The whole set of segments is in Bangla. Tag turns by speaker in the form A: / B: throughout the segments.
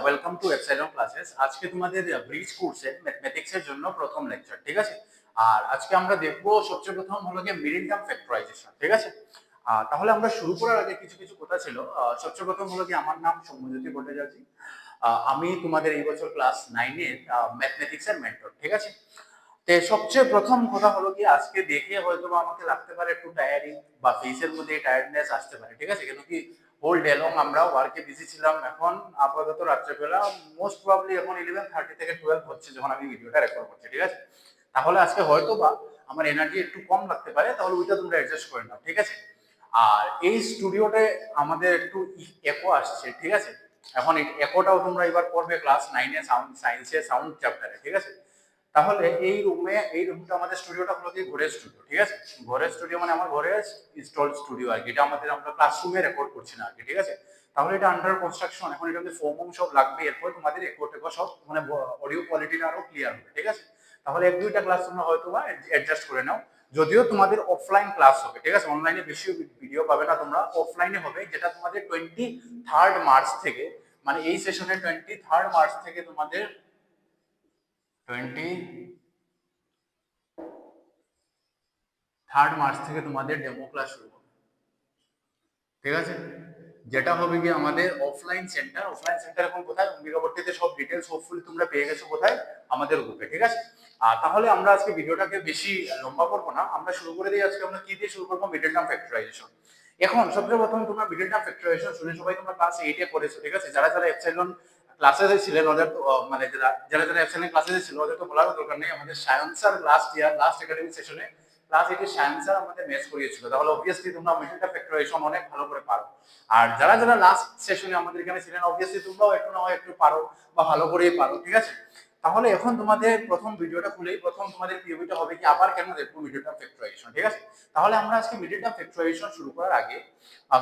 A: Welcome to epsilon classes. আজকে তোমাদের ব্রিজ কোর্সের ম্যাথমেটিক্সের জন্য প্রথম লেকচার, ঠিক আছে। আর আজকে আমরা দেখবো সবচেয়ে প্রথম হলো গিয়ে মিডিল টার্ম ফ্যাক্টরাইজেশন, ঠিক আছে। তাহলে আমরা শুরু করার আগে কিছু কিছু কথা ছিল। সবচেয়ে প্রথম হলো কি, আমার নাম সৌম্যজ্যোতি ভট্টাচার্য। আমি তোমাদের এই বছর ক্লাস 9-এর ম্যাথমেটিক্সের মেন্টর, ঠিক আছে। তো সবচেয়ে প্রথম কথা হলো কি, আজকে দেখে হয়তো আমাকে লাগতে পারে একটু টায়ারিং বা ফেসের মধ্যে টায়ার্ডনেস আসতে পারে, ঠিক আছে। কেন কি হোল ডে লং আমরা ওয়ার্কে বিজি ছিলাম। এখন আপাতত রাত্রেবেলা মোস্ট প্রবাবলি এখন 11:30 থেকে 12 হচ্ছে যখন আমি ভিডিওটা রেকর্ড করছি, ঠিক আছে। তাহলে আজকে হয়তো বা আমার এনার্জি একটু কম লাগতে পারে, তাহলে ওইটা তোমরা অ্যাডজাস্ট করে নাও, ঠিক আছে। আর এই স্টুডিওতে আমাদের একটু একো আসছে, ঠিক আছে। এখন একোটাও তোমরা এবার পড়বে ক্লাস 9-এ সাউন্ড সায়েন্সের সাউন্ড চ্যাপ্টারে, ঠিক আছে। তাহলে এই রুমটা আমাদের স্টুডিওটা হলো কি ঘরের স্টুডিও, ঠিক আছে। ঘরের স্টুডিও মানে আমার ঘরে ইনস্টল স্টুডিও আর কি। এটা আমরা ক্লাসরুমে রেকর্ড করছি না আর কি, ঠিক আছে। তাহলে এটা আন্ডার কনস্ট্রাকশন, এখন এটা ফর্ম সব লাগবে। এরপর তোমাদের রেকর্ড সব মানে অডিও কোয়ালিটিটা আরো ক্লিয়ার হবে, ঠিক আছে। তাহলে এক দুইটা ক্লাস তোমরা হয়তো বা অ্যাডজাস্ট করে নাও। যদিও তোমাদের অফলাইন ক্লাস হবে, ঠিক আছে। অনলাইনে বেশি ভিডিও পাবে না তোমরা, অফলাইনে হবে, যেটা তোমাদের 23 মার্চ থেকে, মানে এই সেশনে 23 মার্চ থেকে তোমাদের 23 মার্চ থেকে তোমাদের ডেমো ক্লাস শুরু হবে, ঠিক আছে। যেটা হবে কি আমাদের অফলাইন সেন্টার এখন কোথায়, অম্বিকাপট্টিতে। সব ডিটেলস হোপফুলি তোমরা পেয়ে গেছো কোথায়, আমাদের গ্রুপে, ঠিক আছে। তাহলে আমরা আজকে ভিডিওটাকে বেশি লম্বা করবো না, আমরা শুরু করে দিই। আজকে আমরা কি দিয়ে শুরু করবো, মিডল টার্ম ফ্যাক্টরাইজেশন। এখন সবচেয়ে প্রথম তোমরা মিডল টার্ম ফ্যাক্টরাইজেশন শুনে সবাই তোমরা ক্লাস 8-এ করেছো, ঠিক আছে। যারা যারা এপসাইলন ক্লাসে ছিলেন ওদের তো মানে যারা যারা এপসাইলন ক্লাসে ছিল ওদের তো বলার দরকার নেই। আমাদের সায়েন্সের লাস্ট একাডেমিক সেশনে ক্লাস 8-এ সায়েন্সের আমাদের ম্যাথস করিয়েছিল। তাহলে অবভিয়াসলি তোমরা মিডল টার্ম ফ্যাক্টরাইজেশন অনেক ভালো করে পারো। আর যারা যারা লাস্ট সেশনে আমাদের এখানে ছিলেন, অবভিয়াসলি তোমরাও একটু না হয় একটু পারো বা ভালো করেই পারো, ঠিক আছে। তাহলে এখন তোমাদের প্রথম ভিডিওটা খুলেই প্রথম তোমাদের পিওবিটা হবে কি, আবার কেন দেখবো মিডল টার্ম ফ্যাক্টরাইজেশন, ঠিক আছে। তাহলে আমরা আজকে মিডল টার্ম ফ্যাক্টরাইজেশন শুরু করার আগে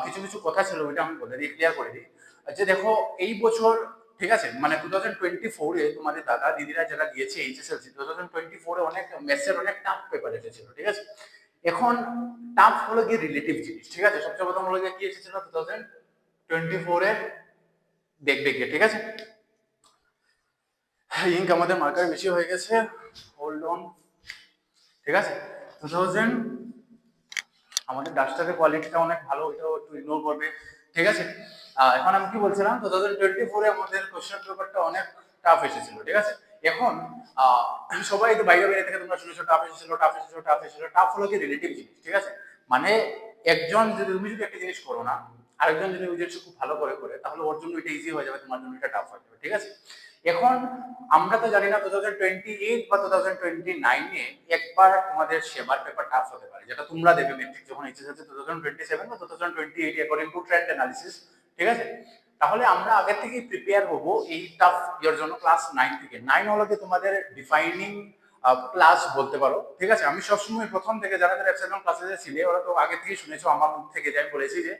A: কিছু কিছু কথা ছিল, ওইটা আমি বলে দিই, ক্লিয়ার করে দিই। যে দেখো এই বছর, ঠিক আছে, মানে 2024-এ তোমাদের দাদা দিদিরা যারা দিয়েছে এইচএসএলসি, 2024-এ অনেক ম্যাথসের অনেক টাফ পেপার এসেছিল, ঠিক আছে। এখন টাফ হলো গিয়ে রিলেটিভ জিনিস, ঠিক আছে। সবচেয়ে প্রথম হলো গিয়ে কি এসেছিল 2024-এ, দেখবে গিয়ে, ঠিক আছে। ইঙ্ক আমাদের মার্কার বেশি হয়ে গেছে, হোল্ড অন, ঠিক আছে। 2000 আমাদের ডাস্টারের কোয়ালিটিটা অনেক ভালো, ওইটাও একটু ইগনোর করবে, ঠিক আছে। এখন আমি কি বলছিলাম, 2024-এ আমাদের কোশ্চেন পেপারটা অনেক টাফ এসেছিল, ঠিক আছে। এখন সবাই তো বাইরে বাইরে থেকে তোমরা শুনেছো টাফ এসেছিল, টাফ এসেছিল, টাফ এসেছিল। টাফ হলো কি রিলেটিভ জিনিস, ঠিক আছে। মানে একজন যদি তুমি যদি একটা জিনিস করো না, আরেকজন যদি ওই জিনিসটা খুব ভালো করে করে, তাহলে ওর জন্য এটা ইজি হয়ে যাবে, তোমার জন্য এটা টাফ হয়ে যাবে, ঠিক আছে। এখন আমরা তো জানি না 2028 বা 2029-এ একবার তোমাদের সেবার পেপার টাফ হতে পারে, যেটা তোমরা দেবে মেট্রিক যখন এইচএসএলসি 2027 বা 2028 অ্যাকর্ডিং টু ট্রেন্ড অ্যানালিসিস, ঠিক আছে। তাহলে আমরা আগে থেকেই প্রিপেয়ার হব এই টাফ ইয়ার জন্য ক্লাস 9 থেকে। 9 হলো কি তোমাদের ডিফাইনিং ক্লাস বলতে পারো, ঠিক আছে। আমি সবসময় প্রথম থেকে যারা যারা এপসাইলন ক্লাসে ছিলে ওরা তো আগে থেকেই শুনেছো আমার মুখ থেকে, যাই বলেছি যে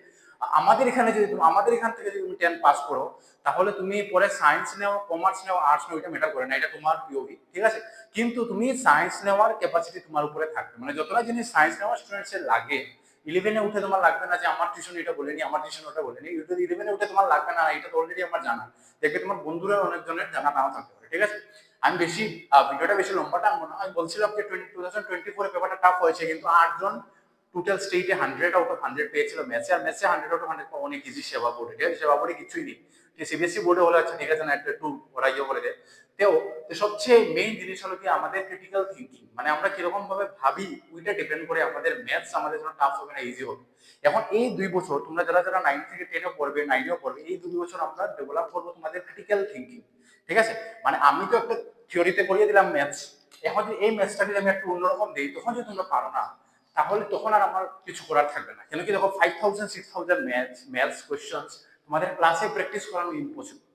A: আমাদের এখানে যদি তুমি আমাদের এখান থেকে যদি তুমি 10 পাস করো, তাহলে তুমি পরে সায়েন্স নেও, কমার্স নেও, আর্টস নেও, এটা ম্যাটার করে না, এটা তোমার পিওভি, ঠিক আছে। কিন্তু তুমি সায়েন্স নেওয়ার ক্যাপাসিটি তোমার উপরে থাকবে, মানে যতটা জিনিস সায়েন্স নেওয়ার স্টুডেন্টসের লাগে, 11-এ উঠে তোমার লাগবে না যে আমার টিউশন এটা বলেনি, আমার টিউশন ওটা বলেনি। 11-এ উঠে তোমার লাগবে না, এটা তো অলরেডি আমার জানা। দেখবে তোমার বন্ধুরা অনেকজনের জানা নাও থাকতে পারে, ঠিক আছে। আমি বেশি ভিডিওটা বেশি লম্বা টানবো না। আমি বলছিলাম যে 2024-এ পেপারটা টাফ হয়েছে, কিন্তু 8 জন টোটাল স্টেটে 100 আউট অফ 100 পেয়েছিল ম্যাথসে। আর ম্যাথসে 100 আউট অফ 100 পাওয়া অনেক ইজি। সেবা বোর্ডে, ঠিক আছে, সেবা বোর্ডে কিছুই নেই। সিবিএসসি বোর্ডে হলে আচ্ছা ঠিক আছে না, একটু ওরা ইয়ে করে দেয়। তো সবচেয়ে মেইন জিনিস হলো কি আমাদের ক্রিটিক্যাল থিঙ্কিং, মানে আমরা কিরকম ভাবে ভাবি ওইটা ডিপেন্ড করে আমাদের ম্যাথস আমাদের জন্য টাফ হবে না ইজি হবে। এখন এই 2 বছর তোমরা যারা যারা 9 থেকে 10-এ পড়বে, 9-এও পড়বে, এই 2 বছর আমরা ডেভেলপ করবো তোমাদের ক্রিটিক্যাল থিঙ্কিং, ঠিক আছে। মানে আমি তো একটা থিওরিতে করিয়ে দিলাম ম্যাথস, এখন যদি এই ম্যাথসটা যদি আমি একটু অন্যরকম দিই, তখন যদি তোমরা পারো না, তাহলে তখন আর আমার কিছু করার থাকবে না। কেন কি দেখো 5000 6000 ম্যাথস কোয়েশ্চেন্স তোমাদের ক্লাসে প্র্যাকটিস করানো ইম্পসিবল।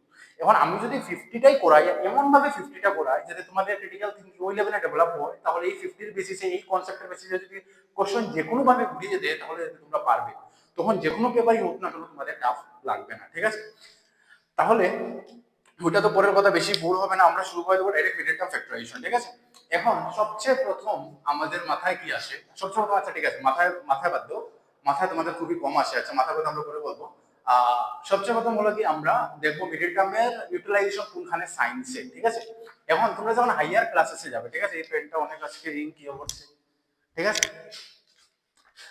A: এখন আমি যদি 50টাই করাই, এমন ভাবে 50টা করাই যাতে তোমাদের ক্রিটিক্যাল থিঙ্কিং ওই লেভেলে ডেভেলপ হয়, তাহলে এই 50-এর বেসিসে, এই কনসেপ্টের বেসিসে যদি কোশ্চেন যে কোনো ভাবে ঘুরিয়ে দেয়, তাহলে তোমরা পারবে। তখন যে কোনো পেপারই হোক না কেন তোমাদের টাফ লাগবে না, ঠিক আছে। তাহলে ওইটা তো পরের কথা, বেশি বোর হবে না, আমরা শুরু করে দেবো ডাইরেক্ট মিডল টার্ম ফ্যাক্টরাইজেশন, ঠিক আছে। এখন সবচেয়ে প্রথম আমাদের মাথায় কি আসে, সবচেয়ে প্রথম, আচ্ছা ঠিক আছে, মাথায় মাথায় বাদ দাও, মাথায় তোমাদের খুবই কম আসে, আচ্ছা মাথায় কথা আমরা করে বলবো। সবচেয়ে প্রথম হলো কি আমরা দেখবো মিডিল টার্মের ইউটিলাইজেশন কোনখানে সায়েন্সে, ঠিক আছে। এখন তোমরা যখন হাইয়ার ক্লাসেসে যাবে, ঠিক আছে, এই পেনটা অনেক আজকে রিং কি করছে, ঠিক আছে।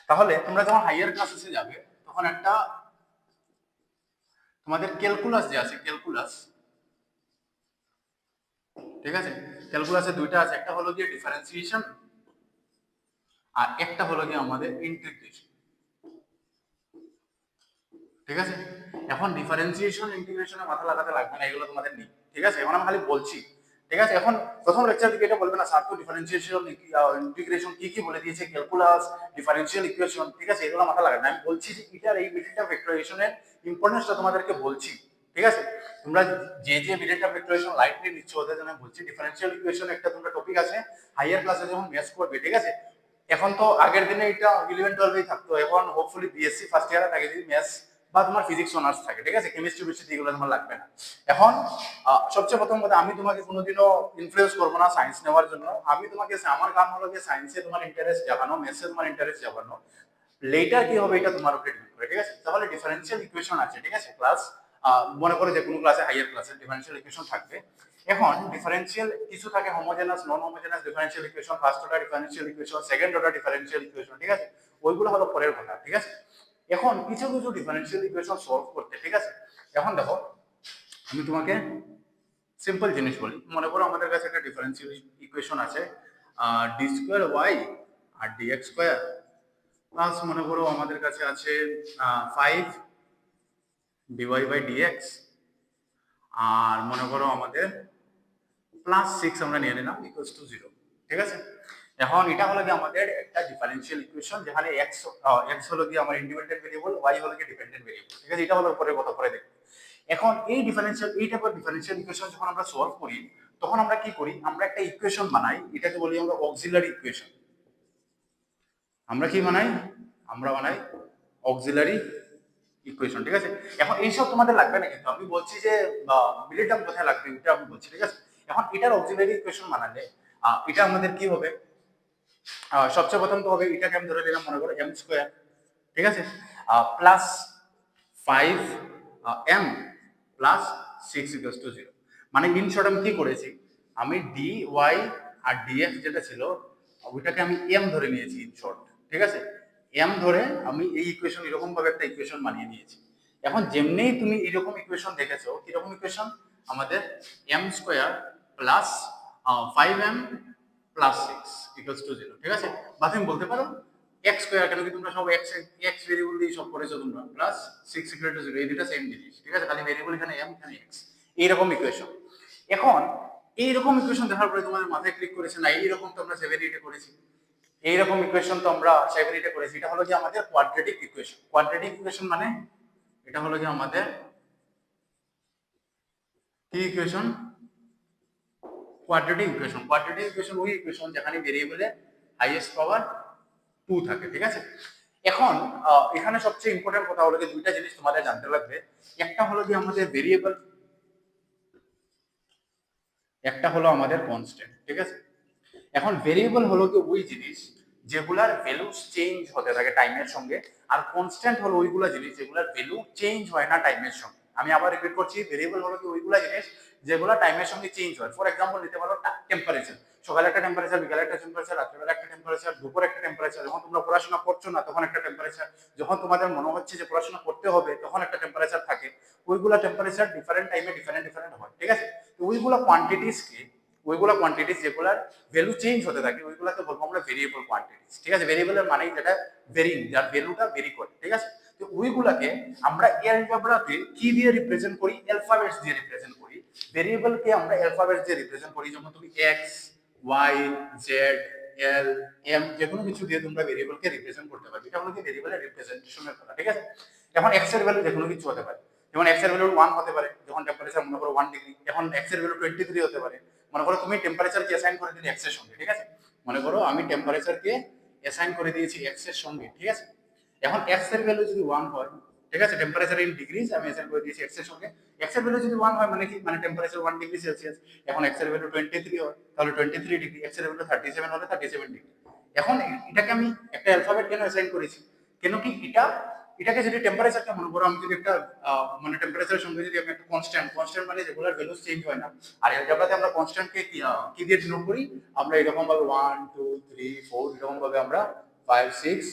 A: তাহলে তোমরা যখন হাইয়ার ক্লাসেসে যাবে তখন একটা তোমাদের ক্যালকুলাস যে আছে, ক্যালকুলাস, ঠিক আছে, ক্যালকুলাসে দুইটা আছে, একটা হলো গিয়ে ডিফারেন্সিয়েশন আর একটা হলো গিয়ে আমাদের ইন্টিগ্রেশন, ঠিক আছে। এখন ডিফারেন্সিয়েশন ইন্টিগ্রেশনে মাথা লাগাতে লাগবে না, এগুলো তোমাদের নেই, ঠিক আছে। এখন আমি খালি বলছি, ঠিক আছে। এখন প্রথম লেকচার থেকে এটা বলবে না স্যার তো ডিফারেন্সিয়েশন ইন্টিগ্রেশন কি কি বলে দিয়েছে, ক্যালকুলাস, ডিফারেন্সিয়াল ইকুয়েশন, ঠিক আছে, এগুলো মাথা লাগাবে না। আমি বলছি যে এটার এই মিডিলটা ভেক্টরাইজেশনের ইম্পর্টেন্সটা তোমাদেরকে বলছি, ঠিক আছে। তোমরা যে যে মিডিলটা ভেক্টরাইজেশন লাইটলি নিচ্ছ ওদের জন্য বলছি। ডিফারেন্সিয়াল ইকুয়েশন একটা তোমরা টপিক আছে হাইয়ার ক্লাসে যখন ম্যাথস করবে, ঠিক আছে। এখন তো আগের দিনে এটা 11-12 থাকতো, এখন হোপফুলি বিএসসি ফার্স্ট ইয়ারে থাকে যদি ম্যাথস বা তোমার ফিজিক্স অনার্স থাকে, ঠিক আছে, কেমিস্ট্রি বেশি এগুলো তোমার লাগবে না। এখন সবচেয়ে প্রথম কথা, আমি তোমাকে কোনোদিনও ইনফ্লুয়েন্স করবো না সায়েন্স নেওয়ার জন্য। আমি তোমাকে, আমার কাম হলো যে সায়েন্সে তোমার ইন্টারেস্ট জাগানো, ম্যাথসে তোমার ইন্টারেস্ট জাগানো, লেটার কি হবে এটা তোমার উপরে ডিপেন্ড করে, ঠিক আছে। তাহলে ডিফারেন্সিয়াল ইকুয়েশন আছে, ঠিক আছে, ক্লাস মনে করো যে কোনো ক্লাসে হাইয়ার ক্লাসে ডিফারেন্সিয়াল ইকুয়েশন থাকবে। এখন ডিফারেন্সিয়াল কিছু থাকে homogeneous, non homogeneous differential equation, first order differential equation, second order differential equation, ঠিক আছে, ওইগুলো হলো পরের কথা, ঠিক আছে। এখন কিছু কিছু ডিফারেন্সিয়াল ইকুয়েশন সলভ করতে, ঠিক আছে। এখন দেখো আমি তোমাকে সিম্পল জিনিস বলি, মনে করো আমাদের কাছে একটা ডিফারেন্সিয়াল ইকুয়েশন আছে, ডি স্কোয়ার ওয়াই আর ডি এক্স স্কোয়ার প্লাস মনে করো আমাদের কাছে আছে 5 ডিওয়াই বাই ডিএক্স, আর মনে করো আমাদের প্লাস 6 আমরা নিয়ে নিলাম ইকুয়ালস টু 0, ঠিক আছে। এখন এটা হলো কি আমাদের একটা ডিফারেন্সিয়াল ইকুয়েশন যেখানে x হলো কি আমার ইন্ডিপেন্ডেন্ট ভেরিয়েবল, y হলো কি ডিপেন্ডেন্ট ভেরিয়েবল, ঠিক আছে। এটা হলো পরের কথা, পরে দেখব। এখন এই টাইপের ডিফারেন্সিয়াল ইকুয়েশন যখন আমরা সলভ করি তখন আমরা কি করি, আমরা একটা ইকুয়েশন বানাই, এটাকে বলি আমরা অক্সিলারি ইকুয়েশন। আমরা কি বানাই, আমরা বানাই অক্সিলারি ইকুয়েশন, ঠিক আছে। এখন এইসব তোমাদের লাগবে না, কিন্তু আমি বলছি যে মিডল টার্ম কোথায় লাগবে এটা আমি বলছি, ঠিক আছে। এখন এটার অক্সিলারি ইকুয়েশন বানালে এটা আমাদের কি হবে, সবচেয়ে প্রথম তো হবে এটাকে আমি ধরে নিলাম মনে করো এম স্কোয়ার, ঠিক আছে, plus 5 M plus 6 equals to 0। মানে ইন শর্ট আমি কি করেছি, আমি ডি ওয়াই আর ডিএক্স যেটা ছিল ওইটাকে আমি এম ধরে নিয়েছি ইন শর্ট, ঠিক আছে। এম ধরে আমি এই ইকুয়েশন এরকম ভাবে একটা ইকুয়েশন বানিয়ে নিয়েছি। এখন যেমনি তুমি এরকম ইকুয়েশন দেখেছো, কিরকম ইকুয়েশন, আমাদের M square plus 5m plus 6 equals to 0, ঠিক আছে। বা তুমি বলতে পারো এক্স স্কোয়ার, কেন কি তোমরা সব এক্স এক্স ভেরিয়েবল দিয়ে সব করেছো তোমরা, প্লাস 6 ইকুয়াল টু 0, এই দুটো সেম জিনিস, ঠিক আছে, খালি ভেরিয়েবল এখানে এম এখানে এক্স, এইরকম ইকুয়েশন। এখন এইরকম ইকুয়েশন দেখার পরে তোমাদের মাথায় ক্লিক করেছে না এইরকম তো আমরা 7-8 করেছি, এইরকম ইকুয়েশন তো আমরা 7-8 করেছি, এটা হলো কি আমাদের কোয়াড্রেটিক ইকুয়েশন। কোয়াড্রেটিক ইকুয়েশন মানে এটা হলো কি আমাদের কি equation, quadratic equation. Quadratic equation ওই ইকুয়েশন যেখানে ভেরিয়েবলে হাইয়েস্ট পাওয়ার 2 থাকে, ঠিক আছে। এখন এখানে সবচেয়ে ইম্পর্টেন্ট কথা হলো যে দুইটা জিনিস তোমাদের জানতে লাগবে, একটা হলো যে আমাদের ভেরিয়েবল, একটা হলো আমাদের কনস্ট্যান্ট, ঠিক আছে। এখন ভেরিয়েবল হলো কি ওই জিনিস যেগুলার ভ্যালু চেঞ্জ হতে থাকে টাইমের সঙ্গে, আর কনস্ট্যান্ট হলো ওইগুলা জিনিস যেগুলার ভ্যালু চেঞ্জ হয় না টাইমের সঙ্গে। আমি আবার রিপিট করছি, ভেরিয়েবল হলো কি ওইগুলা জিনিস যেগুলা টাইমের সঙ্গে চেঞ্জ হয়। ফর এক্সাম্পল নিতে পারো টেম্পারেচার, সকালে একটা টেম্পারেচার, বিকালে একটা টেম্পারেচার, রাত্রিবেলা একটা টেম্পারেচার, দুপুরে একটা টেম্পারেচার, যখন তোমরা পড়াশোনা করছো না তখন একটা টেম্পারেচার, যখন তোমাদের মনে হচ্ছে যে পড়াশোনা করতে হবে তখন একটা টেম্পারেচার থাকে। ওইগুলা টেম্পারেচার ডিফারেন্ট টাইমে ডিফারেন্ট ডিফারেন্ট হয়, ঠিক আছে। তো ওইগুলা কোয়ান্টিটিস কি, ওইগুলো কোয়ান্টিটিস যেগুলার ভ্যালু চেঞ্জ হতে থাকে ওইগুলোকে বলবো আমরা ভেরিয়েবল কোয়ান্টিটিস, ঠিক আছে। ভেরিয়েবলের মানে যেটা ভেরিং, যার ভ্যালুটা ভেরি করে, ঠিক আছে। তো ওইগুলাকে আমরা অ্যালজেব্রাতে কি দিয়ে রিপ্রেজেন্ট করি, অ্যালফাবেটস দিয়ে রিপ্রেজেন্ট করি। ভেরিয়েবলকে আমরা অ্যালফাবেটস দিয়ে রিপ্রেজেন্ট করি, যেমন তুমি X Y Z L M যে কোনো কিছু দিয়ে তোমরা ভেরিয়েবলকে রিপ্রেজেন্ট করতে পারবে। এটা হলো কি ভেরিয়েবলের রিপ্রেজেন্টেশনের কথা, ঠিক আছে। এখন এক্স এর ভ্যালু যে কোনো কিছু হতে পারে, যেমন এক্স এর ভ্যালু 1 হতে পারে যখন টেম্পারেচার মনে করো 1 ডিগ্রি। এখন এক্স এর ভ্যালু 23 হতে পারে, মনে করো তুমি টেম্পারেচারকে অ্যাসাইন করে দিলে এক্স এর সঙ্গে, ঠিক আছে। মনে করো আমি টেম্পারেচারকে অ্যাসাইন করে দিয়েছি এক্স এর সঙ্গে, ঠিক আছে। এখন এক্স এর ভ্যালু যদি 1 হয়, ঠিক আছে, টেম্পারেচার ইন ডিগ্রিজ আমি অ্যাসাইন করে দিয়েছি এক্স এর সঙ্গে, এক্স এর ভ্যালু যদি 1 হয় মানে কি, মানে টেম্পারেচার 1 ডিগ্রি সেলসিয়াস। এখন এক্স এর ভ্যালু 23 হয় তাহলে 23 ডিগ্রি, এক্স এর ভ্যালু 37 হলে 37 ডিগ্রি। এখন এটাকে আমি একটা অ্যালফাবেট কেন অ্যাসাইন করেছি, কেন কি এটা এটাকে যদি টেম্পারেচারকে মনে করো, আমি যদি একটা মানে টেম্পারেচারের সঙ্গে যদি আমি একটা কনস্ট্যান্ট মানে যেগুলোর ভ্যালু চেঞ্জ হয় না, আর এলজেব্রাতে আমরা কনস্ট্যান্টকে কি দিয়ে ডিনোট করি, আমরা এরকম ভাবে 1 2 3 4 এরকম ভাবে আমরা 5 6,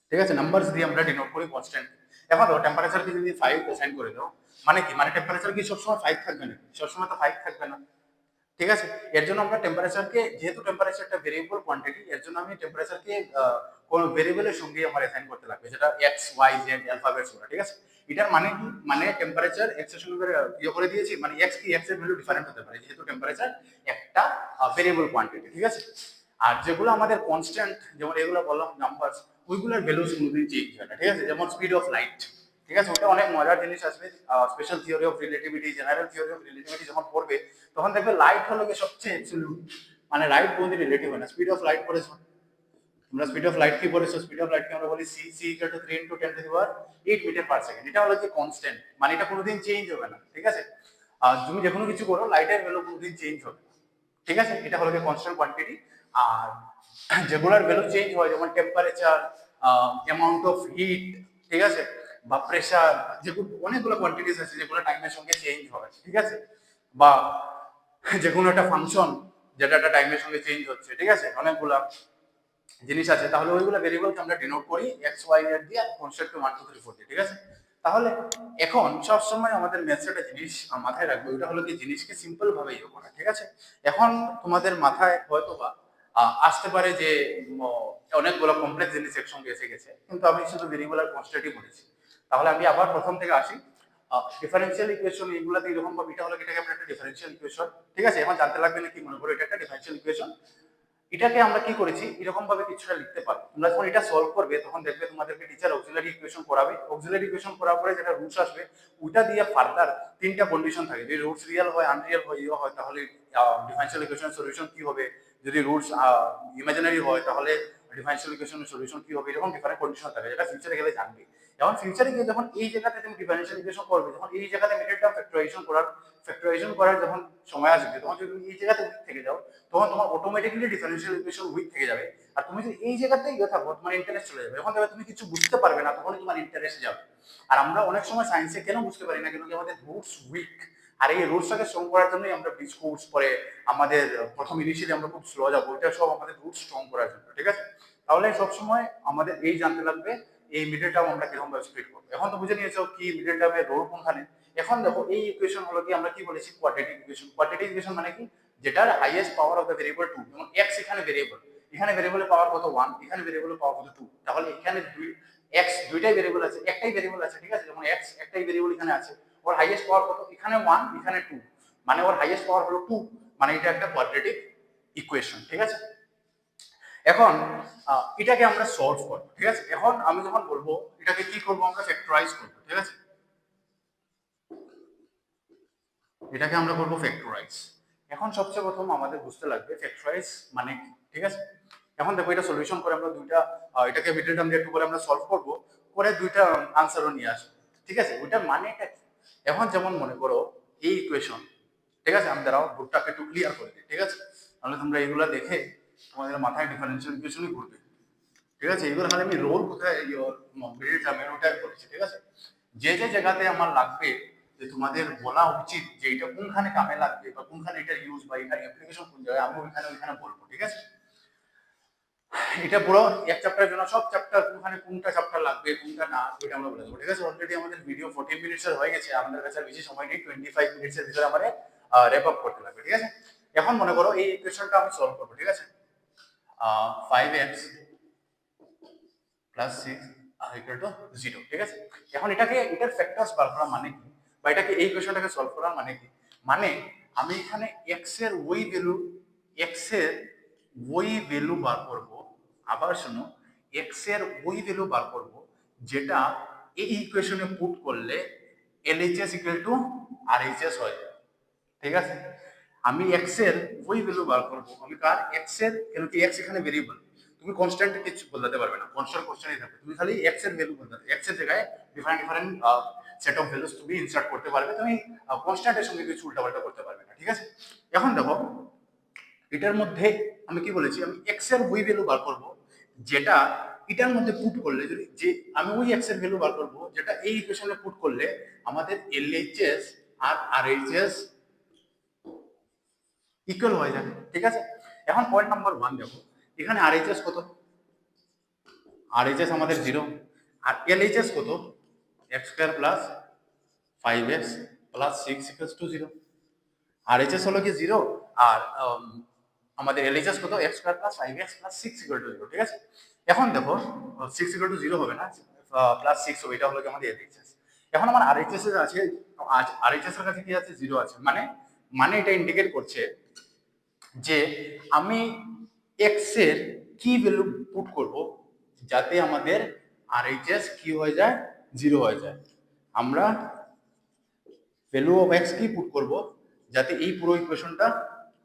A: ঠিক আছে, নাম্বারস দিয়ে আমরা ডিনোট করি কনস্ট্যান্ট। এখন ধরো টেম্পারেচারকে যদি 5 অ্যাসাইন করে দাও, মানে কি, মানে টেম্পারেচার কি সবসময় 5 থাকবে না, সবসময় তো 5 থাকবে না, ঠিক আছে। এর জন্য আমরা টেম্পারেচারকে, যেহেতু টেম্পারেচারটা ভেরিয়েবল কোয়ান্টিটি, এর জন্য আমি টেম্পারেচারকে কোন ভেরিয়েবলের সঙ্গে আমার অ্যাসাইন করতে লাগবে, যেটা এক্স ওয়াই জেড অ্যালফাবেটস গুলো, ঠিক আছে। এটার মানে কি, মানে টেম্পারেচার এক্স এর সঙ্গে ইয়ে করে দিয়েছি, মানে এক্স কি, এক্স এর ভ্যালু ডিফারেন্ট হতে পারে, যেহেতু টেম্পারেচার একটা ভেরিয়েবল কোয়ান্টিটি, ঠিক আছে। আর যেগুলো আমাদের কনস্ট্যান্ট, যেমন এগুলো বললাম নাম্বারস, ওইগুলোর ভ্যালুস কোনোদিন চেঞ্জ হয় না, ঠিক আছে। যেমন স্পিড অফ লাইট, ঠিক আছে, ওটা অনেক মজার জিনিস আসবে। Special theory of relativity, general theory of relativity যখন পড়বে, তখন দেখবে লাইট হলো কি সবচেয়ে অ্যাবসলিউট, মানে লাইট কোনদিন রিলেটিভ হয় না। স্পিড অফ লাইট পড়েছো তোমরা, স্পিড অফ লাইট কি পড়েছো, স্পিড অফ লাইট কে আমরা বলি c 3 × 10⁸ মিটার পার সেকেন্ড। এটা হলো কি কনস্ট্যান্ট, মানে এটা কোনোদিন চেঞ্জ হবে না, ঠিক আছে। আর তুমি যে কোনো কিছু করো, লাইটের ভ্যালু কোনোদিন চেঞ্জ হবে না, ঠিক আছে। এটা হলো কি কনস্ট্যান্ট কোয়ান্টিটি। আর যেগুলোর ভ্যালু চেঞ্জ হয়, যেমন টেম্পারেচার, অ্যামাউন্ট অফ হিট, ঠিক আছে, বা প্রেসার, যেগুলো অনেকগুলো কোয়ান্টিটিস আছে যেগুলো টাইমের সঙ্গে চেঞ্জ হয়, ঠিক আছে। বা যে কোনো একটা ফাংশন যেটা একটা টাইমের সঙ্গে চেঞ্জ হচ্ছে, ঠিক আছে, অনেকগুলা জিনিস আছে, তাহলে ওইগুলো ভেরিয়েবলকে আমরা ডিনোট করি এক্স ওয়াই জেড দিয়ে, কনস্ট্যান্ট 1 2 3 4 দিয়ে, ঠিক আছে। তাহলে এখন সবসময় আমাদের ম্যাথস একটা জিনিস মাথায় রাখবে, ওইটা হলো কি জিনিসকে সিম্পল ভাবে ইয়ে করা, ঠিক আছে। এখন তোমাদের মাথায় হয়তো বা আসতে পারে যে অনেকগুলো কমপ্লেক্স জিনিস একসঙ্গে এসে গেছে, কিন্তু আমি শুধু ভেরিয়েবল আর কনস্ট্যান্টই বলেছি। তাহলে আমি আবার প্রথম থেকে আসি। ডিফারেন্সিয়াল ইকুয়েশন এগুলাতে এরকম ভাবে, এটা হলো এটাকে আমরা একটা ডিফারেন্সিয়াল ইকুয়েশন, ঠিক আছে। এখন জানতে লাগবে না কি, মনে করো এটা একটা ডিফারেন্সিয়াল ইকুয়েশন, এটাকে আমরা কি করেছি, এরকম ভাবে কিছুটা লিখতে পারো। তোমরা যখন এটা সলভ করবে, তখন দেখবে তোমাদেরকে টিচার অক্সিলারি ইকুয়েশন করাবে, অক্সিলারি ইকুয়েশন করার পরে যেটা রুটস আসবে, ওইটা দিয়ে ফার্দার তিনটা কন্ডিশন থাকে, যদি রুটস রিয়েল হয়, আনরিয়েল হয়, ইয়ে হয়, তাহলে ডিফারেন্সিয়াল ইকুয়েশনের সলিউশন কি হবে, যদি রুটস ইমাজিনারি হয়, তাহলে ডিফারেন্সিয়াল ইকুয়েশনের সলিউশন কি হবে, এরকম ডিফারেন্ট কন্ডিশন থাকে, যেটা ফিউচারে গেলে জানবে। এখন ফিউচারে গিয়ে যখন এই জায়গাতে তুমি ডিফারেন্সিয়াল ইকুয়েশন করবে, যখন এই জায়গাতে মিডল টার্ম ফ্যাক্টরাইজেশন করার যখন সময় আসবে, তখন যদি তুমি এই জায়গাতে উইক থেকে যাও, তখন তোমার অটোমেটিক্যালি ডিফারেন্সিয়াল ইকুয়েশন উইক থেকে যাবে। আর তুমি যদি এই জায়গাতে ইয়ে থাকো, তোমার ইন্টারেস্ট চলে যাবে, এখন দেখবে তুমি কিছু বুঝতে পারবে না, তখন তোমার ইন্টারেস্ট যাবে। আর আমরা অনেক সময় সায়েন্সে কেন বুঝতে পারি না, কেন কি আমাদের রুটস উইক। আর এই রুটসটাকে স্ট্রং করার জন্যই আমরা ব্রিজ কোর্স পরে, আমাদের প্রথম ইনিশিয়ালি আমরা খুব স্লো যাবো, এটা সব আমাদের রুট স্ট্রং করার জন্য, ঠিক আছে। তাহলে সবসময় আমাদের এই জানতে লাগবে এই মিডল টার্ম আমরা কিরকম ভাবে স্প্লিট করবো। এখন তো বুঝে নিয়েছো কি মিডল টার্মের রোল কোনখানে। এখন দেখো এই ইকুয়েশন হলো কি, আমরা কি বলেছি, কোয়াড্রেটিক ইকুয়েশন। কোয়াড্রেটিক ইকুয়েশন মানে কি, যেটার highest power of the variable 2, যেমন x এখানে ভেরিয়েবল, এখানে ভেরিয়েবলের পাওয়ার কত 1, এখানে ভেরিয়েবলের পাওয়ার কত 2, তাহলে এখানে x দুইটাই ভেরিয়েবল আছে, একটাই ভেরিয়েবল আছে, ঠিক আছে। যেমন x একটাই ভেরিয়েবল এখানে আছে, ওর হাইয়েস্ট পাওয়ার কত, এখানে 1 এখানে 2, মানে ওর হাইয়েস্ট পাওয়ার হলো 2, মানে এটা একটা কোয়াড্রেটিক ইকুয়েশন, ঠিক আছে। এখন এটাকে আমরা সলভ করব, ঠিক আছে। এখন আমি যখন বলবো এটাকে কি করব, আমরা ফ্যাক্টরাইজ করব, ঠিক আছে। এটাকে আমরা করব ফ্যাক্টরাইজ। এখন সবচেয়ে প্রথম আমাদের বুঝতে লাগবে ফ্যাক্টরাইজ মানে কি, ঠিক আছে। এখন দেখো এটা সলিউশন করে আমরা দুইটা, এটাকে মিডল টার্ম দিয়ে একটু করে আমরা সলভ করব, করে দুইটা আনসারও নিয়ে আসবো, ঠিক আছে। ওইটার মানেটা কি, এখন যেমন মনে করো এই ইকুয়েশন, ঠিক আছে, আমি দাঁড়াও বোর্ডটাকে একটু ক্লিয়ার করে দিই, ঠিক আছে, তাহলে তোমরা এগুলা দেখে তোমাদের মাথায় ডিফারেন্সিয়াল ইকুয়েশনই ঘুরবে, ঠিক আছে। এগুলো খালি আমি রোল কোথায় মিডল টার্মের ওটাই বলেছি, ঠিক আছে। যে যে জায়গাতে আমার লাগবে যে তোমাদের বলা উচিত যে এটা কোনখানে কামে লাগবে বা কোনখানে এটা ইউজ বা এটা অ্যাপ্লিকেশন কোন জায়গায়, আমি ওইখানে বলবো, ঠিক আছে। এটা পুরো এক চ্যাপ্টারের জন্য সব চ্যাপ্টার কোনখানে কোনটা চ্যাপ্টার লাগবে কোনটা না, এটা আমরা বলে দেবো, ঠিক আছে। অলরেডি আমাদের ভিডিও 14 মিনিটসের হয়ে গেছে, আমাদের কাছে বেশি সময় নেই, 25 মিনিটসের ভিতরে আমাদের র্যাপ আপ করতে লাগবে, ঠিক আছে। এখন মনে করো এই ইকুয়েশনটা আমি সলভ করবো, ঠিক আছে। 5x প্লাস 6 0, ঠিক আছে। এখন এটার ফ্যাক্টরস বার করা মানে কি, বা এটাকে এই কোয়েশ্চনটাকে সলভ করার মানে কি, মানে আমি এখানে x এর ওই ভ্যালু বার করব। আবার শোনো, x এর ওই ভ্যালু বার করব যেটা এই ইকুয়েশনে পুট করলে LHS ইকুয়াল টু RHS হয়, ঠিক আছে। আমি x এর ওই ভ্যালু বার করব, আমি কার x এর, কেন কি x এখানে ভেরিয়েবল, তুমি কনস্ট্যান্ট কিছু বদলাতে পারবে না, কনস্ট্যান্টই থাকবে, তুমি খালি x এর ভ্যালু বদলাতে, x এর জায়গায় ডিফারেন্ট সেট অফ ভ্যালুস তুমি ইনসার্ট করতে পারবে, তুমি কনস্ট্যান্টের সঙ্গে কিছু উল্টাপাল্টা করতে পারবে না, ঠিক আছে। এখন দেখো এটার মধ্যে আমি কি বলেছি, আমি x এর ওই ভ্যালু বার করব যেটা এটার মধ্যে পুট করলে যদি যে আমি ওই এক্স এর ভ্যালু বার করবো যেটা এই ইকুয়েশনে পুট করলে আমাদের এলএইচএস আর আরএইচএস ইকুয়াল হয়ে যাবে, ঠিক আছে। এখন পয়েন্ট নাম্বার 1 দেখো, এখানে আরএইচএস কত, আরএইচএস আমাদের 0 আর এলএইচএস কত, x square plus 5x plus 6 equals to 0। RHS হলো কি 0 আর আমাদের এলএইচএস কত, x square plus 5x plus 6 equal to 0, ঠিক আছে। এখন দেখো 6 ইকুয়াল টু 0 হবে না, প্লাস 6 হবে, এটা হলো কি আমাদের এলএইচএস। এখন আমার আরএইচএস এর আছে, আরএইচএস এর কাছে কি আছে, 0 আছে, মানে মানে এটা ইন্ডিকেট করছে যে আমি x এর কি ভ্যালু পুট করব যাতে আমাদের আরএইচএস কি হয়ে যায়, 0 হয়ে যায়। আমরা ভ্যালু অফ x কি পুট করব যাতে এই পুরো ইকুয়েশনটা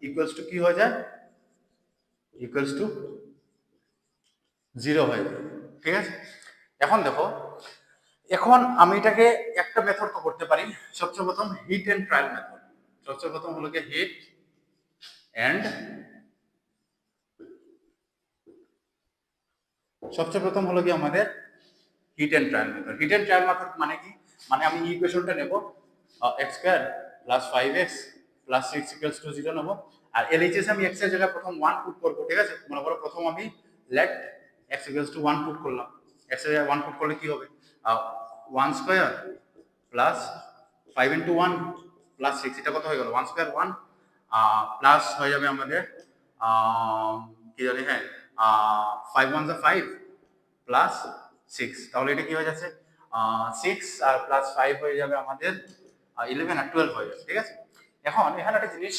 A: ইকুয়ালস টু কি হয়ে যায়, ইকুয়ালস টু 0 হয়ে যায়, ঠিক আছে। এখন দেখো, এখন আমি এটাকে একটা মেথড তো করতে পারি, সবচেয়ে প্রথম হিট এন্ড ট্রায়াল মেথড। সবচেয়ে প্রথম হলো কি হিট এন্ড, সবচেয়ে প্রথম হলো কি আমাদের hit and trial method. Hit and trial method মানে কি, মানে আমি ইকুয়েশনটা নেব x square plus 5x plus 6 equals to 0 নেব, আর এলএইচএস আমি x এর জায়গায় প্রথম 1 পুট করব, ঠিক আছে। মনে করো প্রথম আমি let x equals to 1 put করলাম, x এর জায়গায় 1 পুট করলে কি হবে, 1 স্কয়ার প্লাস 5 ইনটু 1 প্লাস 6, এটা কত হয়ে গেল, 1 স্কয়ার 1 প্লাস হয়ে যাবে আমাদের কি জানি, হ্যাঁ 5 1 যা 5 প্লাস 6, তাহলে এটা কি হয়ে যাচ্ছে 6 আর প্লাস 5 হয়ে যাবে আমাদের 11 আর 12 হয়ে যাচ্ছে, ঠিক আছে। এখন এখানে একটা জিনিস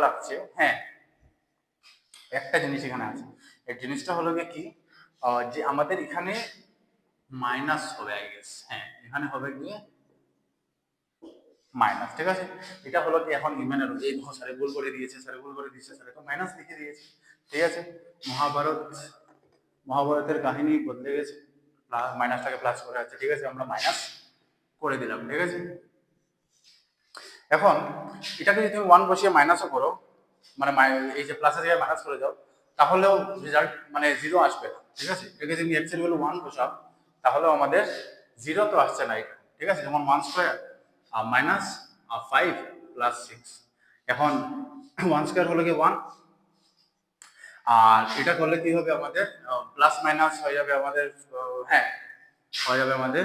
A: লাগছে, হ্যাঁ একটা জিনিস এখানে আছে, এই জিনিসটা হলো কি যে আমাদের এখানে মাইনাস হবে, আই গেস, হ্যাঁ এখানে হবে গিয়ে মাইনাস, ঠিক আছে। এটা হলো কি এখন ইমেনের এই স্যারে ভুল করে দিয়েছে, স্যারে ভুল করে দিয়েছে, স্যারে তো মাইনাস লিখে দিয়েছে, ঠিক আছে। মহাভারতের কাহিনী বদলে গেছে, মাইনাসটাকে প্লাস করে আছে, ঠিক আছে, আমরা মাইনাস করে দিলাম, ঠিক আছে। এখন এটাকে যদি তুমি 1 বসিয়ে মাইনাসও করো, মানে এই যে প্লাসের জায়গায় মাইনাস করে দাও, তাহলেও রেজাল্ট মানে 0 আসবে না, ঠিক আছে। এটাকে তুমি x এর ভ্যালু 1 বসাও, তাহলেও আমাদের 0 তো আসছে না এটা, ঠিক আছে। যেমন 1 স্কয়ার মাইনাস 5 প্লাস 6, এখন 1 স্কয়ার হলো কি 1, আর এটা করলে কি হবে আমাদের প্লাস মাইনাস হয়ে যাবে আমাদের, হ্যাঁ হয়ে যাবে আমাদের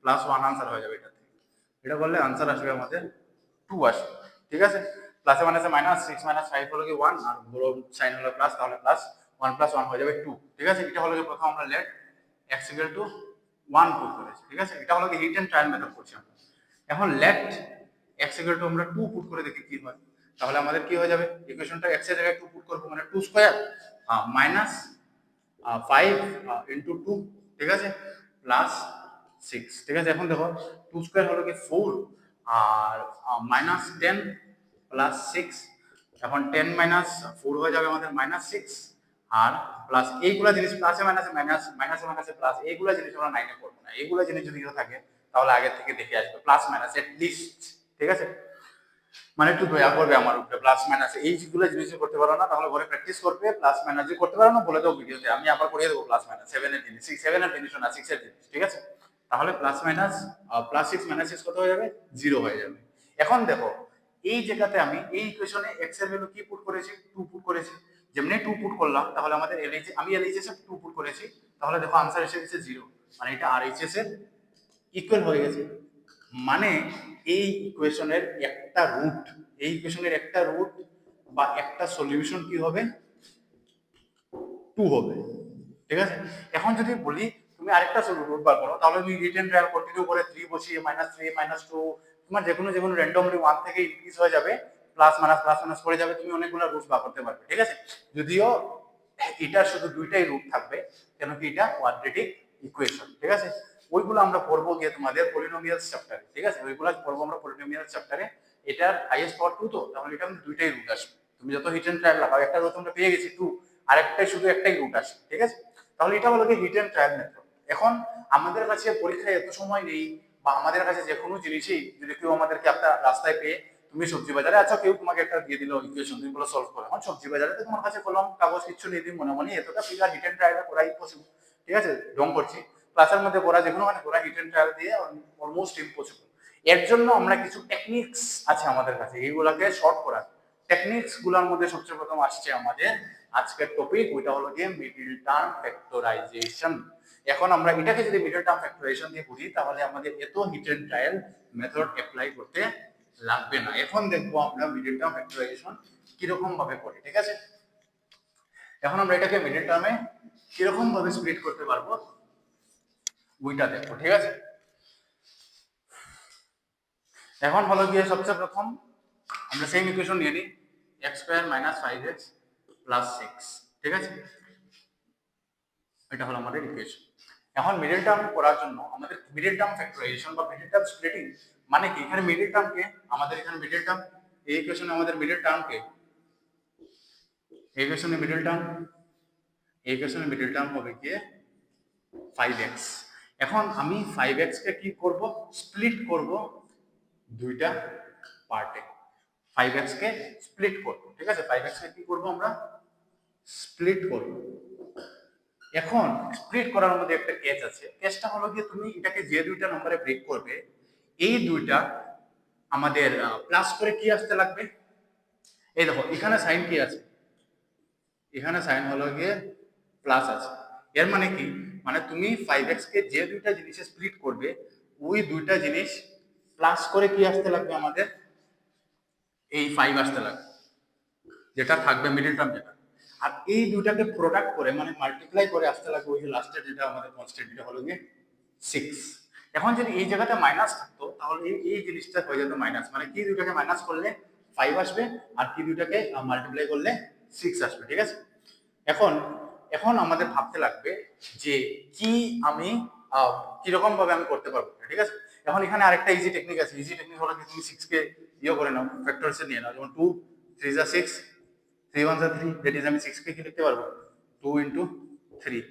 A: প্লাস 1 আনসার হয়ে যাবে এটাতে। এটা করলে আনসার আসবে আমাদের 2 আসবে, ঠিক আছে। প্লাসে মাইনাসে মাইনাস, 6 মাইনাস 5 হলো কি 1, আর বড় সাইন হলো প্লাস, তাহলে প্লাস 1 প্লাস 1 হয়ে যাবে 2, ঠিক আছে। এটা হলো কি প্রথম আমরা let x equal to 1 put করেছি, ঠিক আছে। এটা হলো কি হিট এন্ড ট্রায়াল মেথড করছি আমরা। এখন লেট x ইকুয়াল টু আমরা 2 পুট করে দেখি কি হয়, তাহলে আমাদের কি হয়ে যাবে, ইকুয়েশনটা x এর জায়গায় 2 পুট করব, মানে 2 স্কয়ার মাইনাস 5 ইনটু 2, ঠিক আছে, প্লাস 6, ঠিক আছে। এখন দেখো 2 স্কয়ার হলো কি 4 আর মাইনাস 10 প্লাস 6, এখন 10 মাইনাস 4 হয়ে যাবে আমাদের মাইনাস 6, আর প্লাস এইগুলা জিনিস প্লাসে মাইনাসে মাইনাস, মাইনাসে মাইনাসে প্লাস, এইগুলা জিনিস আমরা 9 এ করব না, এইগুলা জিনিস যদি থাকে তাহলে আগে থেকে দেখে আসবে প্লাস মাইনাস এট লিস্ট, ঠিক আছে। মানে একটু দয়া করবে আমার উপরে, প্লাস মাইনাস এইগুলো জিনিস করতে পারো না তাহলে ঘরে প্র্যাকটিস করবে, প্লাস মাইনাস যে করতে পারো না বলে দাও ভিডিওতে, আমি আবার করিয়ে দেবো প্লাস মাইনাস 7 এর জিনিস, 7 এর জিনিস না 6 এর জিনিস, ঠিক আছে। তাহলে প্লাস মাইনাস প্লাস 6 মাইনাস 6 কত হয়ে যাবে, 0 হয়ে যাবে। এখন দেখো এই জায়গাতে আমি এই ইকুয়েশনে x এর ভ্যালু কি পুট করেছি, 2 পুট করেছি, যেমনি 2 পুট করলাম তাহলে আমাদের LHS, আমি LHS এর 2 পুট করেছি, তাহলে দেখো आंसर এসে গেছে 0, মানে এটা RHS এর ইকুয়াল হয়ে গেছে। মানে এই ইকুয়েশনের একটা রুট, এই ইকুয়েশনের একটা রুট বা একটা সলিউশন কি হবে, 2 হবে, ঠিক আছে। এখন যদি বলি তুমি আরেকটা রুট বার করো, তাহলে তুমি রিটেন ট্রায়াল কন্টিনিউ করে 3 বসিয়ে -3 -2, তোমার যে কোনো র্যান্ডমলি 1 থেকে ইনক্রিজ হয়ে যাবে, প্লাস মাইনাস করে যাবে, তুমি অনেকগুলো রুট বার করতে পারবে, ঠিক আছে। যদিও এটা শুধু দুইটাই রুট থাকবে, কেন কি এটা কোয়াড্রেটিক ইকুয়েশন, ঠিক আছে। ওইগুলো আমরা পড়বো গিয়ে তোমাদের পলিনোমিয়ালস চ্যাপ্টারে, ঠিক আছে, ওইগুলো পড়বো আমরা পলিনোমিয়ালস চ্যাপ্টারে। এটার হাইয়েস্ট পাওয়ার 2, তো তাহলে এটা দুইটাই রুট আসবে, তুমি যত হিট এন্ড ট্রায়াল লাগাও, একটা রুট আমরা পেয়ে গেছি 2, আরেকটাই শুধু একটাই রুট আসে, ঠিক আছে। তাহলে এটা হলো কি হিট এন্ড ট্রায়াল মেথড। এখন আমাদের কাছে পরীক্ষায় এত সময় নেই, বা আমাদের কাছে যে কোনো জিনিসই যদি কেউ আমাদেরকে একটা রাস্তায় পেয়ে, তুমি সবজি বাজারে আছো, কেউ তোমাকে একটা দিয়ে দিল ইকুয়েশন, তুমি বলো সলভ করো, এখন সবজি বাজারে তো তোমার কাছে কলম কাগজ কিছু নেই, তুমি মনে মনে এতটা ফিগার হিট এন্ড ট্রায়াল করাই পসিবল ঠিক আছে, ডং করছি, ক্লাসের মধ্যে করা যেকোনো মানে করা হিট এন্ড ট্রায়াল দিয়ে অলমোস্ট ইম্পসিবল। এর জন্য আমরা কিছু টেকনিক্স আছে আমাদের কাছে, এইগুলাকে শর্ট করার টেকনিক্স গুলোর মধ্যে সবচেয়ে প্রথম আসছে আমাদের আজকের টপিক, ওইটা হলো গিয়ে মিডল টার্ম ফ্যাক্টরাইজেশন। এখন আমরা এটাকে যদি মিডল টার্ম ফ্যাক্টরাইজেশন দিয়ে বুঝি তাহলে আমাদের এত hit and trial method apply করতে লাগবে না। এখন দেখবো আমরা মিডল টার্ম ফ্যাক্টরাইজেশন কিরকম ভাবে করি, ঠিক আছে। এখন আমরা এটাকে মিডল টার্মে কিরকম ভাবে স্প্লিট করতে পারবো ওইটা দেখো, ঠিক আছে। এখন হলো গিয়ে সবচেয়ে প্রথম আমরা সেম ইকুয়েশন নিয়ে নিই, x square minus 5x plus 6, ঠিক আছে, এটা হলো আমাদের ইকুয়েশন। এখন মিডল টার্ম করার জন্য আমাদের মিডল টার্ম ফ্যাক্টরাইজেশন বা মিডল টার্ম স্প্লিটিং মানে কি, এখানে মিডল টার্মকে আমাদের এখানে মিডল টার্ম এই ইকুয়েশনে আমাদের মিডল টার্মকে এই ইকুয়েশনে মিডল টার্ম হবে গিয়ে 5x। এখন আমি 5x কে কি করব, স্প্লিট করব দুইটা পার্টে, 5x কে স্প্লিট করব, ঠিক আছে, 5x কে কি করব আমরা স্প্লিট করব। এখন স্প্লিট করার মধ্যে একটা কেস আছে, কেসটা হলো গিয়ে তুমি এটাকে যে দুইটা নম্বরে ব্রেক করবে এই দুইটা আমাদের প্লাস করে কি আসতে লাগবে, এই দেখো এখানে সাইন কি আছে, এখানে সাইন হলো গিয়ে প্লাস আছে। এর মানে কি, মানে তুমি 5x কে যে দুইটা জিনিসে স্প্লিট করবে ওই দুইটা জিনিস প্লাস করে কি আসতে লাগবে আমাদের এই 5 আসতে লাগবে, যেটা থাকবে মিডল টার্ম যেটা। আর এই দুইটাকে প্রোডাক্ট করে মানে মাল্টিপ্লাই করে আসতে লাগবে ওই যে লাস্টের যেটা আমাদের কনস্ট্যান্ট, যেটা হলো গিয়ে 6। এখন যদি এই জায়গাটা মাইনাস থাকতো তাহলে এই জিনিসটা হয়ে যেত মাইনাস, মানে কি দুইটাকে মাইনাস করলে 5 আসবে আর কি দুইটাকে মাল্টিপ্লাই করলে 6 আসবে, ঠিক আছে। এখন এখন আমাদের ভাবতে লাগবে যে কি আমি কিরকম ভাবে আমি করতে পারবো, ঠিক আছে। এখন এখানে আরেকটা ইজি টেকনিক আছে, ইজি টেকনিক হলো কি তুমি 6 কে ইয়ে করে নাও, ফ্যাক্টরসে নিয়ে নাও, যেমন 2 3 যা 6 3 1 যা 3, দ্যাট ইজ আমি 6 কে কি লিখতে পারবো 2 ইনটু 3,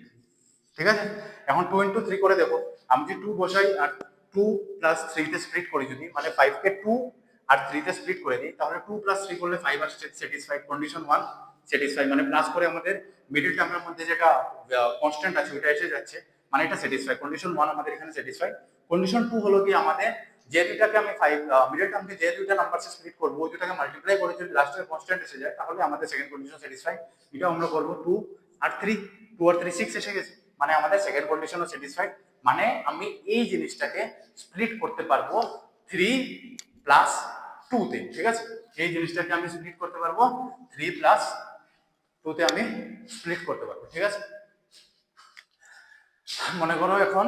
A: ঠিক আছে। এখন 2 ইনটু 3 করে দেখো, আমি যদি 2 বসাই আর 2 প্লাস 3 তে স্প্লিট করি, যদি মানে 5 কে 2 আর 3 তে স্প্লিট করে দিই তাহলে 2 প্লাস 3 করলে 5 আসছে, স্যাটিসফাইড, কন্ডিশন 1 স্যাটিসফাই, মানে প্লাস করে আমাদের মিডল টার্মের মধ্যে যেটা কনস্ট্যান্ট আছে ওটা এসে যাচ্ছে, মানে এটা স্যাটিসফাই। কন্ডিশন 1 আমাদের এখানে স্যাটিসফাই। কন্ডিশন 2 হলো কি আমাদের যে দুটাকে আমি 5 মিডল টার্মকে যে দুইটা নাম্বারসে স্প্লিট করব ওই দুটাকে মাল্টিপ্লাই করে যদি লাস্টের কনস্ট্যান্ট এসে যায় তাহলে আমাদের সেকেন্ড কন্ডিশন স্যাটিসফাই। এটা আমরা করব 2 আর 3, 2 আর 3 6 এসে গেছে, মানে আমাদের সেকেন্ড কন্ডিশনও স্যাটিসফাইড। মানে আমি এই জিনিসটাকে স্প্লিট করতে পারবো 3 প্লাস 2 তে, ঠিক আছে। এই জিনিসটাকে আমি স্প্লিট করতে পারবো 3 প্লাস 2 তে আমি স্প্লিট করতে পারবো, ঠিক আছে। মনে করো এখন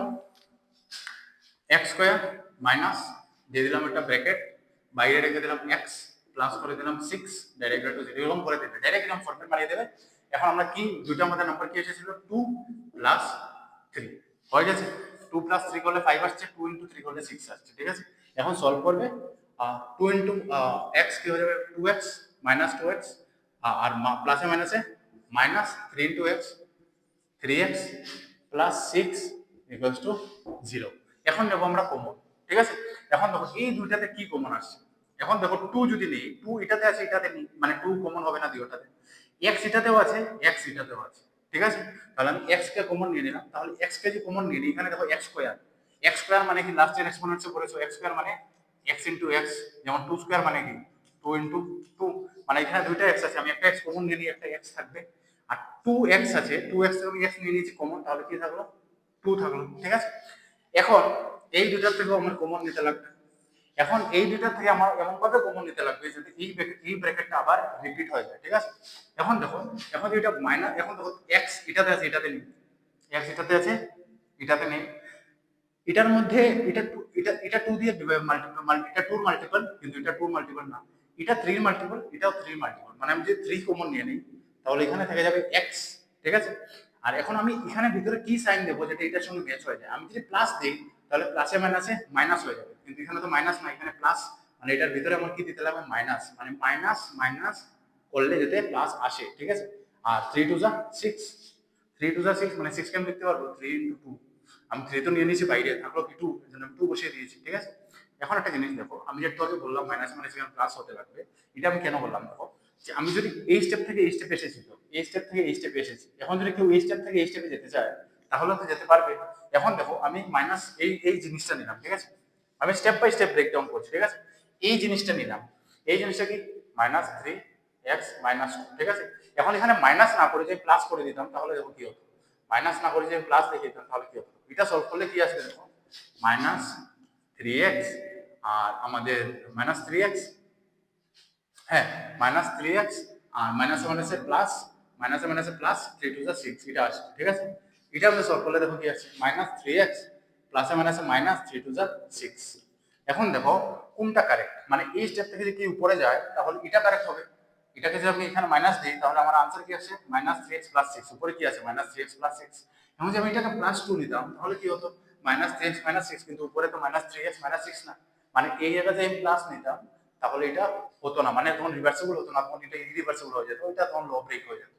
A: x স্কয়ার মাইনাস দিয়ে দিলাম একটা ব্র্যাকেট, বাইরে রেখে দিলাম x প্লাস করে দিলাম 6, ডাইরেক্ট টু 0 এরকম করে দিতে ডাইরেক্ট এরকম ফরম্যাট বানিয়ে দেবে। এখন আমরা কি দুইটা আমাদের নাম্বার কি এসেছিল 2 প্লাস 3 হয়ে গেছে, 2 প্লাস 3 করলে 5 আসছে, 2 ইনটু 3 করলে 6 আসছে, ঠিক আছে। এখন সলভ করবে 2 ইনটু x কি হয়ে যাবে 2x মাইনাস 2x আর প্লাসে মাইনাসে minus 3 into x 3x plus 6 equals to 0। এখন নেবো আমরা কমন, ঠিক আছে। এখন দেখো এই দুইটাতে কি কমন আসছে, এখন দেখো 2 যদি নেই, 2 এটাতে আছে এটাতে নেই, মানে 2 কমন হবে না দুইটাতে, x এটাতেও আছে x এটাতেও আছে, ঠিক আছে। তাহলে আমি x কে কমন নিয়ে নিলাম, তাহলে x কে যদি কমন নিয়ে নিই এখানে দেখো x স্কয়ার মানে কি লাস্টের এক্সপোনেন্টসে পড়েছো, x স্কয়ার মানে x ইনটু x, যেমন 2 স্কয়ার মানে কি 2 ইনটু 2, মানে এখানে দুইটা x আছে, আমি একটা x কমন নিয়ে নিই, একটা x থাকবে। আর 2x আছে, 2x থেকে আমি x নিয়ে নিয়েছি কমন, তাহলে কি থাকলো 2 থাকলো, ঠিক আছে। এখন এই দুটার থেকে আমার কমন নিতে লাগবে, এখন এই দুটার থেকে আমার এমন ভাবে কমন নিতে লাগবে যদি এই ব্র্যাকেটটা আবার রিপিট হয়ে যায়, ঠিক আছে। এখন দেখো, এখন এটা মাইনাস, এখন দেখো x এটাতে আছে এটাতে নেই, x এটাতে আছে এটাতে নেই, এটার মধ্যে এটা এটা 2 দিয়ে মাল্টিপল, এটা 2 এর মাল্টিপল কিন্তু এটা 2 এর মাল্টিপল না, এটা 3 এর মাল্টিপল এটাও 3 এর মাল্টিপল, মানে আমি যদি 3 কমন নিয়ে নিই তাহলে এখানে থেকে যাবে x, ঠিক আছে। আর এখন আমি এখানে ভিতরে কি সাইন দেবো যেটা এটার সঙ্গে ম্যাচ হয়ে যায়, আমি যদি প্লাস দিই তাহলে প্লাসে মাইনাসে মাইনাস হয়ে যাবে, কিন্তু এখানে তো মাইনাস না, এখানে প্লাস, মানে এটার ভিতরে আমার কি দিতে লাগবে মাইনাস, মানে মাইনাস মাইনাস করলে যাতে প্লাস আসে, ঠিক আছে। আর 3 2 যা 6, 3 2 যা 6, মানে 6 কে আমি লিখতে পারবো 3 ইনটু 2, আমি 3 তো নিয়ে নিয়েছি বাইরে, থাকলো কি 2, এজন্য আমি 2 বসিয়ে দিয়েছি, ঠিক আছে। এখন একটা জিনিস দেখো, আমি যেটা আগে বললাম মাইনাস মাইনাস এখানে প্লাস হতে লাগবে, এটা আমি কেন বললাম দেখো, যে আমি যদি এই স্টেপ থেকে এই স্টেপে এসেছি, তো এই স্টেপ থেকে এই স্টেপে এসেছি, এখন যদি কেউ এই স্টেপ থেকে এই স্টেপে যেতে চায় তাহলে তো যেতে পারবে। এখন দেখো আমি মাইনাস এই জিনিসটা নিলাম, ঠিক আছে, আমি স্টেপ বাই স্টেপ ব্রেকডাউন করছি, ঠিক আছে। এই জিনিসটা নিলাম, এই জিনিসটা কি -3x-2, ঠিক আছে। এখন এখানে মাইনাস না করে যে প্লাস করে দিতাম তাহলে দেখো কি হতো, মাইনাস না করে যে প্লাস লিখে দিতাম তাহলে কি হতো, এটা সলভ করলে কি আসবে দেখো, -3x আর আমাদের -3x, হ্যাঁ -3x আর মাইনাসে মাইনাসে প্লাস, মাইনাসে মাইনাসে প্লাস 3 × 2 = 6, এটা আসছে, ঠিক আছে। এটা আমরা সলভ করলে দেখো কি আসছে, -3x প্লাসে মাইনাসে -3 × 2 = 6। এখন দেখো কোনটা কারেক্ট, মানে এই স্টেপ থেকে যদি উপরে যায় তাহলে এটা কারেক্ট হবে। এটাকে যদি আমি এখানে মাইনাস দিই তাহলে আমার আনসার কি আসছে, -3x + 6, উপরে কি আছে -3x + 6। এখন যদি আমি এটাকে +2 নিতাম তাহলে কি হতো, -3x - 6, কিন্তু উপরে তো -3x - 6 না, মানে এই জায়গাতে আমি প্লাস নিতাম তাহলে এটা হতো না, মানে তখন রিভার্সিবল হতো না, তখন এটা ইরিভার্সিবল হয়ে যেত, এটা তখন লো ব্রেক হয়ে যেত।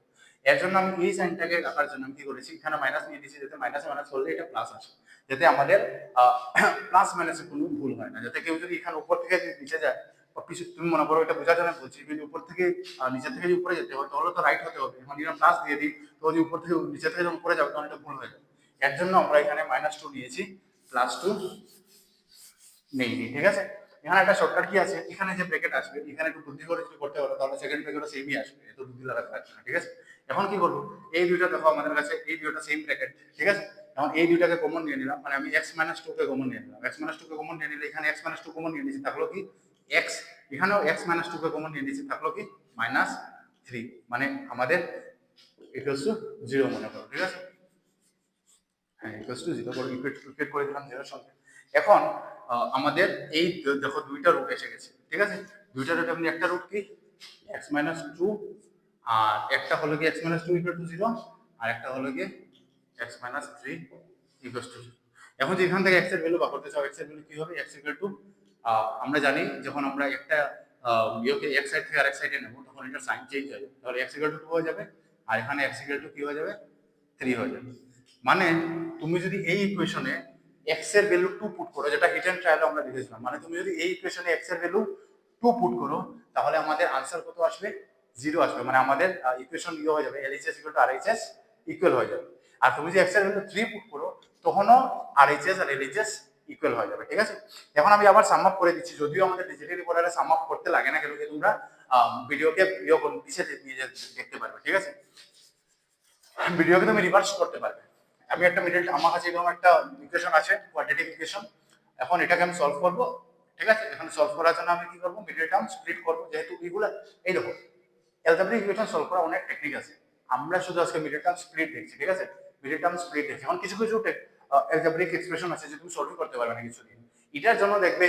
A: এর জন্য আমি এই সাইনটাকে রাখার জন্য আমি কি করেছি, এখানে মাইনাস নিয়ে দিয়েছি, যাতে মাইনাসে মাইনাস করলে এটা প্লাস আসে, যাতে আমাদের প্লাস মাইনাসে কোনো ভুল হয় না, যাতে কেউ যদি এখানে উপর থেকে নিচে যায় বা পিছু, তুমি মনে করো এটা বোঝার জন্য বলছি, যদি উপর থেকে নিচে থেকে যদি উপরে যেতে হয় তাহলে তো রাইট হতে হবে, এখন যদি প্লাস দিয়ে দিই তো যদি উপর থেকে নিচে থেকে যখন উপরে যাবে তখন এটা ভুল হয়ে যাবে। এর জন্য আমরা এখানে -2 নিয়েছি, +2 নেইনি, ঠিক আছে। এখানে একটা শর্টকাট কি আছে, এখানে যে ব্র্যাকেট আসবে এখানে একটু বুদ্ধি করে যদি করতে পারো তাহলে সেকেন্ড ব্র্যাকেটও সেমই আসবে, এত বুদ্ধি লাগাতে লাগবে না, ঠিক আছে। এখন কি করবো, এই দুইটা দেখো আমাদের কাছে এই দুইটা সেম ব্র্যাকেট, ঠিক আছে। এখন এই দুইটাকে কমন নিয়ে নিলাম, মানে আমি x - 2 কে কমন নিয়ে নিলাম, x - 2 কে কমন নিয়ে নিলে এখানে x - 2 কমন নিয়ে নিয়েছি, থাকলো কি x, এখানেও x - 2 কে কমন নিয়ে নিয়েছি, থাকলো কি -3, মানে আমাদের =0 মনে করো, ঠিক আছে। হ্যাঁ =0 করে ইকুয়েট করে দিলাম 0 এর সঙ্গে। এখন আমাদের এই দেখো দুইটা রুট এসে গেছে, ঠিক আছে। দুইটা রুট, আপনি একটা রুট কি x - 2, আর একটা হলো কি x - 2 = 0, আর একটা হলো কি x - 3 = 0। এখন যে এখান থেকে x এর ভ্যালু বার করতে চাও, x এর ভ্যালু কি হবে, x আমরা জানি যখন আমরা একটা ইয়েকে এক সাইড থেকে আরেক সাইডে নেব তখন এটা সাইন চেঞ্জ হয়ে যাবে, তাহলে x = 2 হয়ে যাবে, আর এখানে x = কি হয়ে যাবে, 3 হয়ে যাবে। মানে তুমি যদি এই ইকুয়েশনে x এর ভ্যালু 2 পুট করো, যেটা হিট এন্ড ট্রায়ালে আমরা দেখেছিলাম, মানে তুমি যদি এই ইকুয়েশনে x এর ভ্যালু 2 পুট করো তাহলে আমাদের আনসার কত আসবে, 0 আসবে, মানে আমাদের ইকুয়েশন ইয়ে হয়ে যাবে, LHS = RHS ইকুয়াল হয়ে যাবে। আর তুমি যদি x এর ভ্যালু 3 পুট করো তখনও RHS আর LHS ইকুয়াল হয়ে যাবে, ঠিক আছে। এখন আমি আবার সাম আপ করে দিচ্ছি, যদিও আমাদের ডিজিটাল রিপোর্টারে সাম আপ করতে লাগে না, কেন কি তোমরা ভিডিওকে পিছিয়ে নিয়ে দেখতে পারবে, ঠিক আছে। ভিডিওকে তুমি রিভার্স করতে পারবে। আমি একটা মিডল, আমার কাছে এরকম একটা ইকুয়েশন আছে, কোয়াড্রেটিক ইকুয়েশন, এখন এটাকে আমি সলভ করব, ঠিক আছে। এখন সলভ করার জন্য আমি কি করব, মিডল টার্ম স্প্লিট করব, যেহেতু এগুলা এই দেখো অ্যালজেব্রিক ইকুয়েশন সলভ করা অনেক টেকনিক আছে, আমরা শুধু আজকে মিডল টার্ম স্প্লিট দেখছি, ঠিক আছে। মিডল টার্ম স্প্লিট দেখছি, এখন কিছু কিছু অ্যালজেব্রিক এক্সপ্রেশন আছে যে তুমি সলভ করতে পারবে না কিছুদিন, এটার জন্য দেখবে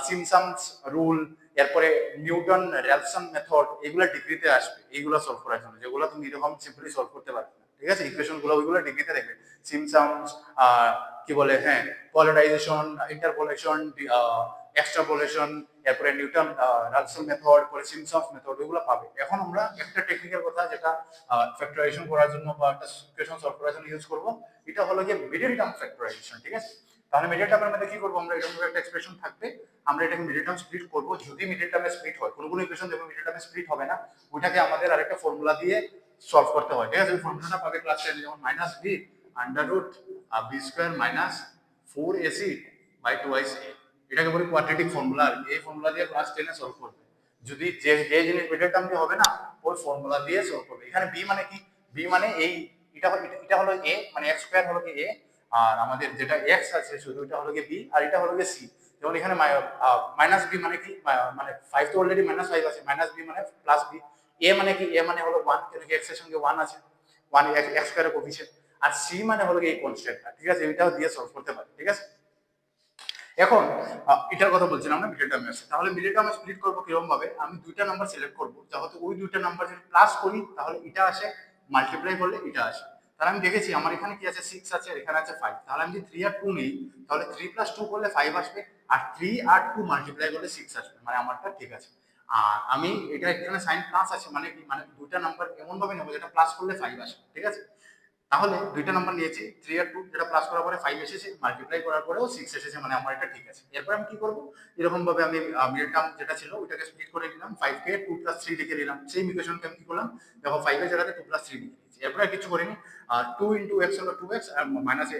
A: সিমসামস রুল, এরপরে নিউটন র্যালসন মেথড, এগুলা ডিগ্রিতে আসবে, এইগুলা সলভ করার জন্য, যেগুলো তুমি এরকম সিম্পলি সলভ করতে পারবে না, ঠিক আছে। ইকুয়েশন গুলো ওইগুলো ডিগ্রিতে দেখবে, সিমসামস কি বলে, হ্যাঁ, পোলারাইজেশন, ইন্টারপোলেশন, এক্সট্রাপোলেশন, এরপরে নিউটন রালসন মেথড, পরে সিমসন্স মেথড, এগুলো পাবে। এখন আমরা একটা টেকনিক্যাল কথা যেটা ফ্যাক্টরাইজেশন করার জন্য বা একটা ইকুয়েশন সলভ করার জন্য ইউজ করব, এটা হলো যে মিডল টার্ম ফ্যাক্টরাইজেশন, ঠিক আছে। তাহলে মিডল টার্মের মধ্যে কি করব, আমরা এরকম একটা এক্সপ্রেশন থাকবে, আমরা এটাকে মিডল টার্ম স্প্লিট করব, যদি মিডল টার্মে স্প্লিট হয়, কোনো কোনো ইকুয়েশন দেখো মিডল টার্মে স্প্লিট হবে না, ওইটাকে আমাদের আরেকটা ফর্মুলা দিয়ে সলভ করতে হয়, ঠিক আছে। ওই ফর্মুলাটা পাবে ক্লাস 10, যেমন -b √b² - 4ac/2a, এটাকে বলি কোয়াড্রেটিক ফর্মুলা, আর এই ফর্মুলা দিয়ে ক্লাস 10 এ সলভ করবে। যদি যে যে জিনিস মিডল টার্ম দিয়ে হবে না, ওই ফর্মুলা দিয়ে সলভ করবে। এখানে বি মানে কি, বি মানে এই এটা হলো a, মানে x² হলো কি a, আর আমাদের যেটা x আছে শুধু এটা হলো কি b, আর এটা হলো কি c। যেমন এখানে -b মানে কি, মানে 5 তো অলরেডি -5 আছে, -b মানে +b, a মানে কি, a মানে হলো 1, কেন কি x এর সঙ্গে 1 আছে, 1 x² এর কোএফিসিয়েন্ট, আর c মানে হলো এই কনস্ট্যান্টটা, ঠিক আছে। এটাও দিয়ে সলভ করতে পারি, ঠিক আছে। এখন এটার কথা বলছিলাম আমরা মিডল টার্মে আছে, তাহলে মিডল টার্মে স্প্লিট করবো কিরকম ভাবে, আমি দুইটা নাম্বার সিলেক্ট করবো, যাতে ওই দুইটা নাম্বার যদি প্লাস করি তাহলে এটা আসে, মাল্টিপ্লাই করলে এটা আসে। তাহলে আমি দেখেছি আমার এখানে কি আছে, 6 আছে, এখানে আছে 5, তাহলে আমি যদি 3 আর 2 নিই তাহলে 3 + 2 করলে 5 আসবে, আর 3 আর 2 মাল্টিপ্লাই করলে 6 আসবে, মানে আমারটা ঠিক আছে। আর আমি এটা এখানে সাইন প্লাস আছে, মানে কি, মানে দুইটা নাম্বার এমন ভাবে নেবো যেটা প্লাস করলে 5 আসে, ঠিক আছে। তাহলে দুইটা নাম্বার নিয়েছি, 3 আর 2, যেটা প্লাস করার পরে 5 এসেছে, মাল্টিপ্লাই করার পরেও 6 এসেছে, মানে আমার এটা ঠিক আছে। এরপর আমি কি করব, এরকম ভাবে আমি মিডল টার্ম যেটা ছিল ওইটাকে স্প্লিট করে নিলাম, 5 কে 2 + 3 লিখে নিলাম, সেই ইকুয়েশনকে আমি কি করলাম, দেখো 5 এর জায়গাতে 2 + 3 লিখে দিয়েছি। এরপরে কিছু করিনি। 2 ইন্টু এক্স হলো 2x আর মাইনাসে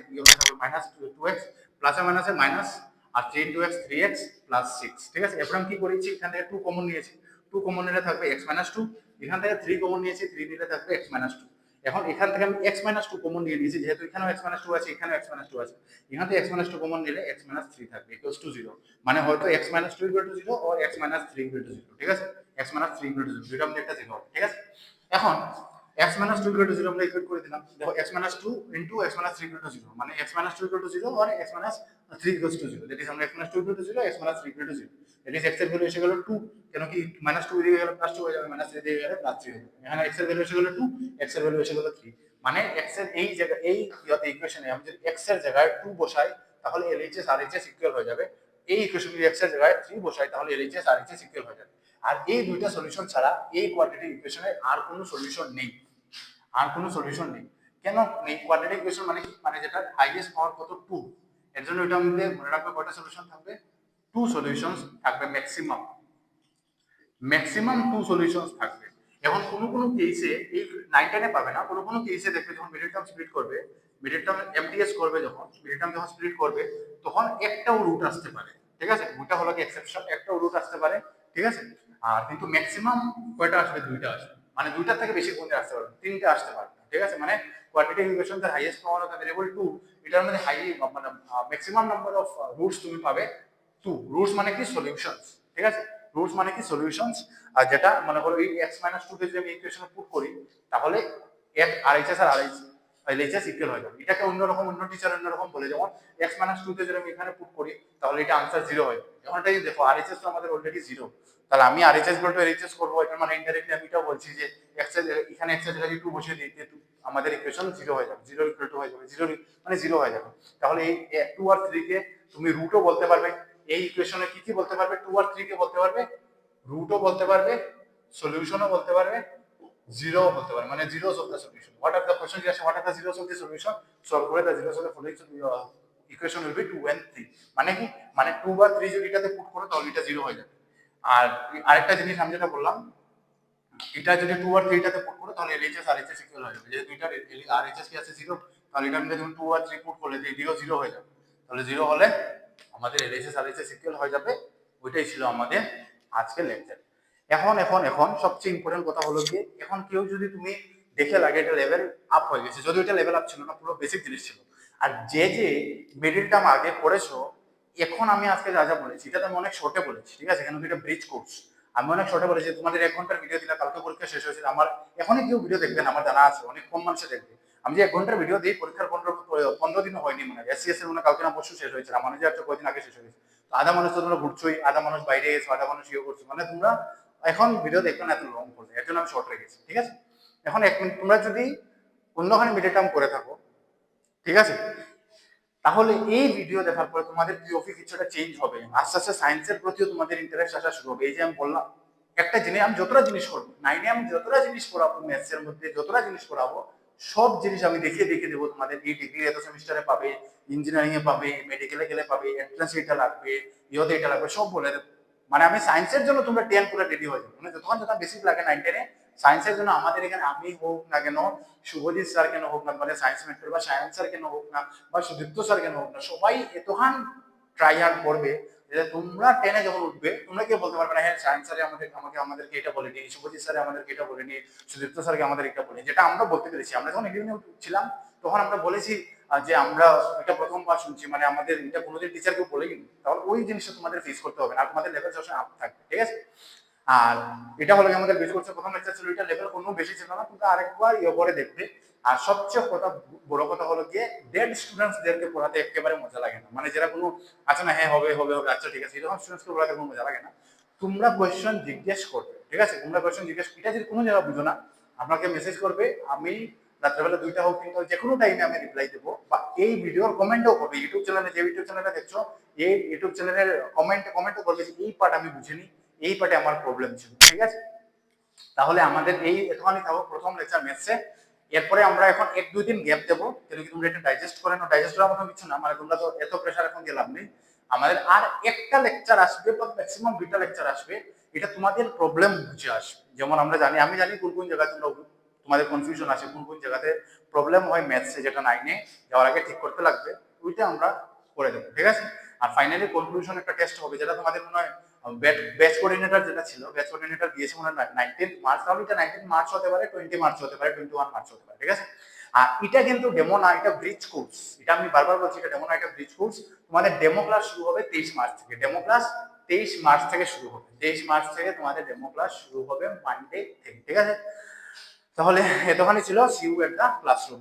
A: মাইনাস 2x প্লাসে মাইনাসে মাইনাস আর 3 ইন্টু এক্স 3x প্লাস 6, ঠিক আছে। এরপর আমি কি করেছি, এখান থেকে 2 কমন নিয়েছি, 2 কমন নিলে থাকবে x মাইনাস 2, এখান থেকে 3 কমন নিয়েছি, 3 নিলে থাকবে x মাইনাস 2। এখন এখান থেকে আমি x মাইনাস 2 কমন নিয়ে নিয়েছি, যেহেতু এখানেও x মাইনাস 2 আছে, এখানেও x মাইনাস 2 আছে, এখান থেকে x মাইনাস 2 কমন নিলে x মাইনাস 3 থাকবে ইকুয়ালস টু 0, মানে হয়তো x minus 2 equal to 0 or x minus 3 equal to 0, ঠিক আছে। x মাইনাস 3 ইকুয়াল টু 0 দুইটার মধ্যে একটা 0, ঠিক আছে। এখন x minus 2 equal to 0 আমরা ইকুয়েট করে দিলাম। দেখো x minus 2 into x minus 3 equal to 0, মানে x minus 2 equal to 0 or x minus 3 equals to 0, that is আমরা x minus 2 equal to 0, x minus 3 equal to 0, that is x এর ভ্যালু এসে গেল 2, কেন কি minus 2 দিয়ে গেলে প্লাস 2 হয়ে যাবে, minus 3 দিয়ে গেলে প্লাস 3 হয়ে যাবে। এখানে x এর ভ্যালু এসে গেল 2, x এর ভ্যালু এসে গেল 3, মানে x এর এই জায়গা এই ইকুয়েশনে আমি যদি x এর জায়গায় 2 বসাই তাহলে LHS RHS ইকুয়াল হয়ে যাবে। এই ইকুয়েশনে যদি x এর জায়গায় 3 বসাই তাহলে LHS RHS ইকুয়াল হয়ে যাবে। আর এই দুইটা সলিউশন ছাড়া এই কোয়াড্রেটিক ইকুয়েশনে আর কোনো সলিউশন নেই, আর কোনো সলিউশন নেই। কেন নেই? কোয়াড্রেটিক ইকুয়েশন মানে কি, মানে যেটা হাইয়েস্ট পাওয়ার কত 2, এর জন্য এটা আমাদের মনে রাখবে কয়টা সলিউশন থাকবে, 2 সলিউশনস থাকবে ম্যাক্সিমাম, ম্যাক্সিমাম 2 সলিউশনস থাকবে। এখন কোনো কোনো কেসে এই 9 10 এ পাবে না, কোনো কোনো কেসে দেখবে যখন মিডল টার্ম স্প্লিট করবে, মিডল টার্ম এমটিএস করবে, যখন মিডল টার্ম যখন স্প্লিট করবে তখন একটাও রুট আসতে পারে, ঠিক আছে। দুইটা হলো কি এক্সেপশন, একটাও রুট আসতে পারে, ঠিক আছে। আর কিন্তু ম্যাক্সিমাম কয়টা আসবে, দুইটা আসবে, মানে দুইটার থেকে বেশি কোনটা আসতে পারবে, তিনটা আসতে পারবে, ঠিক আছে। মানে কোয়াড্রেটিক ইকুয়েশন এর highest power of the variable 2, এটার মধ্যে হাই মানে ম্যাক্সিমাম নাম্বার অফ রুটস তুমি পাবে 2। রুটস মানে কি সলিউশনস, ঠিক আছে। রুটস মানে কি সলিউশনস, আর যেটা মনে করো এই x 2 কে যদি আমি ইকুয়েশনে পুট করি তাহলে RHS আর LHS ইকুয়াল হয়ে যাবে। এটাকে অন্যরকম, অন্য টিচার অন্যরকম বলে, যেমন x 2 কে যদি আমি এখানে পুট করি তাহলে এটা आंसर 0 হয়। এখন এটা দেখো RHS তো আমাদের অলরেডি 0, তাহলে আমি RHS বলতে LHS করব, এটা মানে ইনডাইরেক্টলি আমি এটাও বলছি যে x এর এখানে x এর জায়গায় 2 বসিয়ে দিই, আমাদের ইকুয়েশন 0 হয়ে যাবে, 0 ইকুয়াল টু হয়ে যাবে, 0 মানে 0 হয়ে যাবে। তাহলে এই 2 আর 3 কে তুমি রুটও বলতে পারবে, এই ইকুয়েশনে কি কি বলতে পারবে, 2 আর 3 কে বলতে পারবে, রুটও বলতে পারবে, সলিউশনও বলতে পারবে, জিরো বলতে পারবে, মানে zeros of the solution. What are the question যে what are the zeros of the solution, solve করে the zeros of the following equation will be 2 and 3, মানে কি, মানে 2 বা 3 যদি এটাতে পুট করো তাহলে এটা 0 হয়ে যাবে। আর আরেকটা জিনিস আমি যেটা বললাম, এটা যদি 2 আর 3 টাতে পুট করো তাহলে LHS RHS ইকুয়াল হয়ে যাবে, যেহেতু এটা RHS কি আছে 0, তাহলে এটা মধ্যে তুমি 2 আর 3 পুট করলে এই 0 0 হয়ে যাবে, তাহলে 0 হলে আমাদের LHS RHS ইকুয়াল হয়ে যাবে। ওইটাই ছিল আমাদের আজকের লেকচার। এখন এখন এখন সবচেয়ে ইম্পর্টেন্ট কথা হলো কি, এখন কেউ যদি তুমি দেখে লাগে এটা লেভেল আপ হয়ে গেছে, যদিও এটা লেভেল আপ ছিল না, পুরো বেসিক জিনিস ছিল, আর যে যে মিডল টার্ম আগে পড়েছো, এখন আমি আজকে যা যা বলেছি এটা আমি অনেক শর্টে বলেছি, ঠিক আছে। কেন এটা ব্রিজ কোর্স, আমি অনেক শর্টে বলেছি। তোমাদের 1 ঘন্টার ভিডিও দিলে কালকে পরীক্ষা শেষ হয়েছে, আমার এখনই কেউ ভিডিও দেখবেন আমার জানা আছে, অনেক কম মানুষে দেখবে। আমি যে 1 ঘন্টার ভিডিও দিই পরীক্ষার 15 দিনও হয়নি, মানে SCS এর মানে কালকে না পরশু শেষ হয়েছে, আমার যে একটা কয়েকদিন আগে শেষ হয়েছে। তো আধা মানুষ তো তোমরা ঘুরছোই, আধা মানুষ বাইরে গেছো, আধা মানুষ ইয়ে করছো, মানে তোমরা এখন ভিডিও দেখবে না এত লং করবে, এর জন্য আমি শর্ট রেখেছি, ঠিক আছে। এখন 1 মিনিট তোমরা যদি অন্যখানে মিডিল টার্ম করে থাকো, ঠিক আছে, তাহলে এই ভিডিও দেখার পরে তোমাদের পিওপি কিছুটা চেঞ্জ হবে, আস্তে আস্তে সায়েন্সের প্রতিও তোমাদের ইন্টারেস্ট আসা শুরু হবে। এই যে আমি বললাম একটা জিনিস, আমি যতটা জিনিস করবো 9 এ, আমি যতটা জিনিস পড়াবো ম্যাথসের মধ্যে, যতটা জিনিস পড়াবো সব জিনিস আমি দেখিয়ে দেখিয়ে দেবো তোমাদের। এই ডিগ্রি এত সেমিস্টারে পাবে, ইঞ্জিনিয়ারিং এ পাবে, মেডিকেলে গেলে পাবে, এন্ট্রান্স এটা লাগবে, ইয়েতে এটা লাগবে, সব বলে দেবো। মানে আমি সায়েন্সের জন্য তোমরা 10 পুরো রেডি হয়ে যাবে, মানে যতক্ষণ যতক্ষণ বেসিক লাগে 9 10 এ সায়েন্সের জন্য আমাদের এখানে আমি হোক না কেন, শুভজিৎ স্যার কেন হোক না, মানে সায়েন্স মেন্টর বা সায়েন্স স্যার কেন হোক না, বা সুদীপ্ত স্যার কেন হোক না, সবাই এতখান ট্রাই হার্ড করবে যে তোমরা 10 এ যখন উঠবে তোমরা কি বলতে পারবে না হ্যাঁ সায়েন্স স্যারে আমাদেরকে এটা বলেনি, শুভজিৎ স্যারে আমাদেরকে এটা বলেনি, সুদীপ্ত স্যারকে আমাদের এটা বলেনি, যেটা আমরা বলতে পেরেছি। আমরা যখন এগ্রিমেন্ট ছিলাম তখন আমরা বলেছি যে আমরা এটা প্রথমবার শুনছি, মানে আমাদের এটা কোনোদিন টিচারকে বলেনি। তাহলে ওই জিনিসটা তোমাদের ফেস করতে হবে না, তোমাদের লেভেল সবসময় আপ থাকবে, ঠিক আছে। আর এটা হলো আমাদের বেস কোর্সের প্রথম লেকচার ছিল, এটা লেভেল কোনো বেশি ছিল না, কিন্তু আরেকবার ইয়ে করে দেখবে। আর সবচেয়ে বড় কথা হলো গিয়ে ডেড স্টুডেন্টসদেরকে পড়াতে একেবারে মজা লাগে না, মানে যারা কোনো আছে না হ্যাঁ হবে হবে হবে আচ্ছা ঠিক আছে, এরকম স্টুডেন্টসকে পড়াতে কোনো মজা লাগে না। তোমরা কোয়েশ্চেন জিজ্ঞেস করবে, ঠিক আছে, তোমরা কোয়েশ্চেন জিজ্ঞেস, এটা যদি কোনো জায়গা বুঝো না আমাকে মেসেজ করবে, আমি রাত্রেবেলা 2টা হোক 3টা হোক যে কোনো টাইমে আমি রিপ্লাই দেবো, বা এই ভিডিওর কমেন্টও করবে। ইউটিউব চ্যানেলে, যে ইউটিউব চ্যানেলটা দেখছো এই ইউটিউব চ্যানেলের কমেন্টও করবে যে এই পার্ট আমি বুঝিনি, এই পার্টে আমার প্রবলেম ছিল, ঠিক আছে। তাহলে আমাদের এই এখানেই থাকবো প্রথম লেকচার ম্যাথসে। এরপরে আমরা এখন 1-2 দিন গ্যাপ দেবো, কেন কি তোমরা এটা ডাইজেস্ট করে নাও, ডাইজেস্ট করার মতো কিছু না, মানে তোমরা তো এত প্রেশার এখন গেলাম নেই। আমাদের আর একটা লেকচার আসবে বা ম্যাক্সিমাম 2টা লেকচার আসবে, এটা তোমাদের প্রবলেম বুঝে আসবে। যেমন আমরা জানি, আমি জানি কোন কোন জায়গায় তোমরা তোমাদের কনফিউশন আছে কোন কোন জায়গাতে প্রবলেম হয় ম্যাথসে, যেটা 9-এ যাওয়ার আগে ঠিক করতে লাগবে, ওইটা আমরা করে দেবো, ঠিক আছে। আর ফাইনালি কনক্লুশন একটা টেস্ট হবে, যেটা তোমাদের মনে হয় ব্যাচ কোঅর্ডিনেটর যেটা ছিল, ব্যাচ কোঅর্ডিনেটর দিয়েছে মনে হয় 19 মার্চ, তাহলে এটা 19 মার্চ হতে পারে, 20 মার্চ হতে পারে, 21 মার্চ হতে পারে, ঠিক আছে। আর এটা কিন্তু ডেমো না, এটা ব্রিজ কোর্স, এটা আমি বারবার বলছি, এটা ডেমো না, এটা ব্রিজ কোর্স। তোমাদের ডেমো ক্লাস শুরু হবে 23 মার্চ থেকে, ডেমো ক্লাস 23 মার্চ থেকে শুরু হবে, 23 মার্চ থেকে তোমাদের ডেমো ক্লাস শুরু হবে মানডে থেকে, ঠিক আছে। তাহলে এতখানি ছিল, see you at the classroom.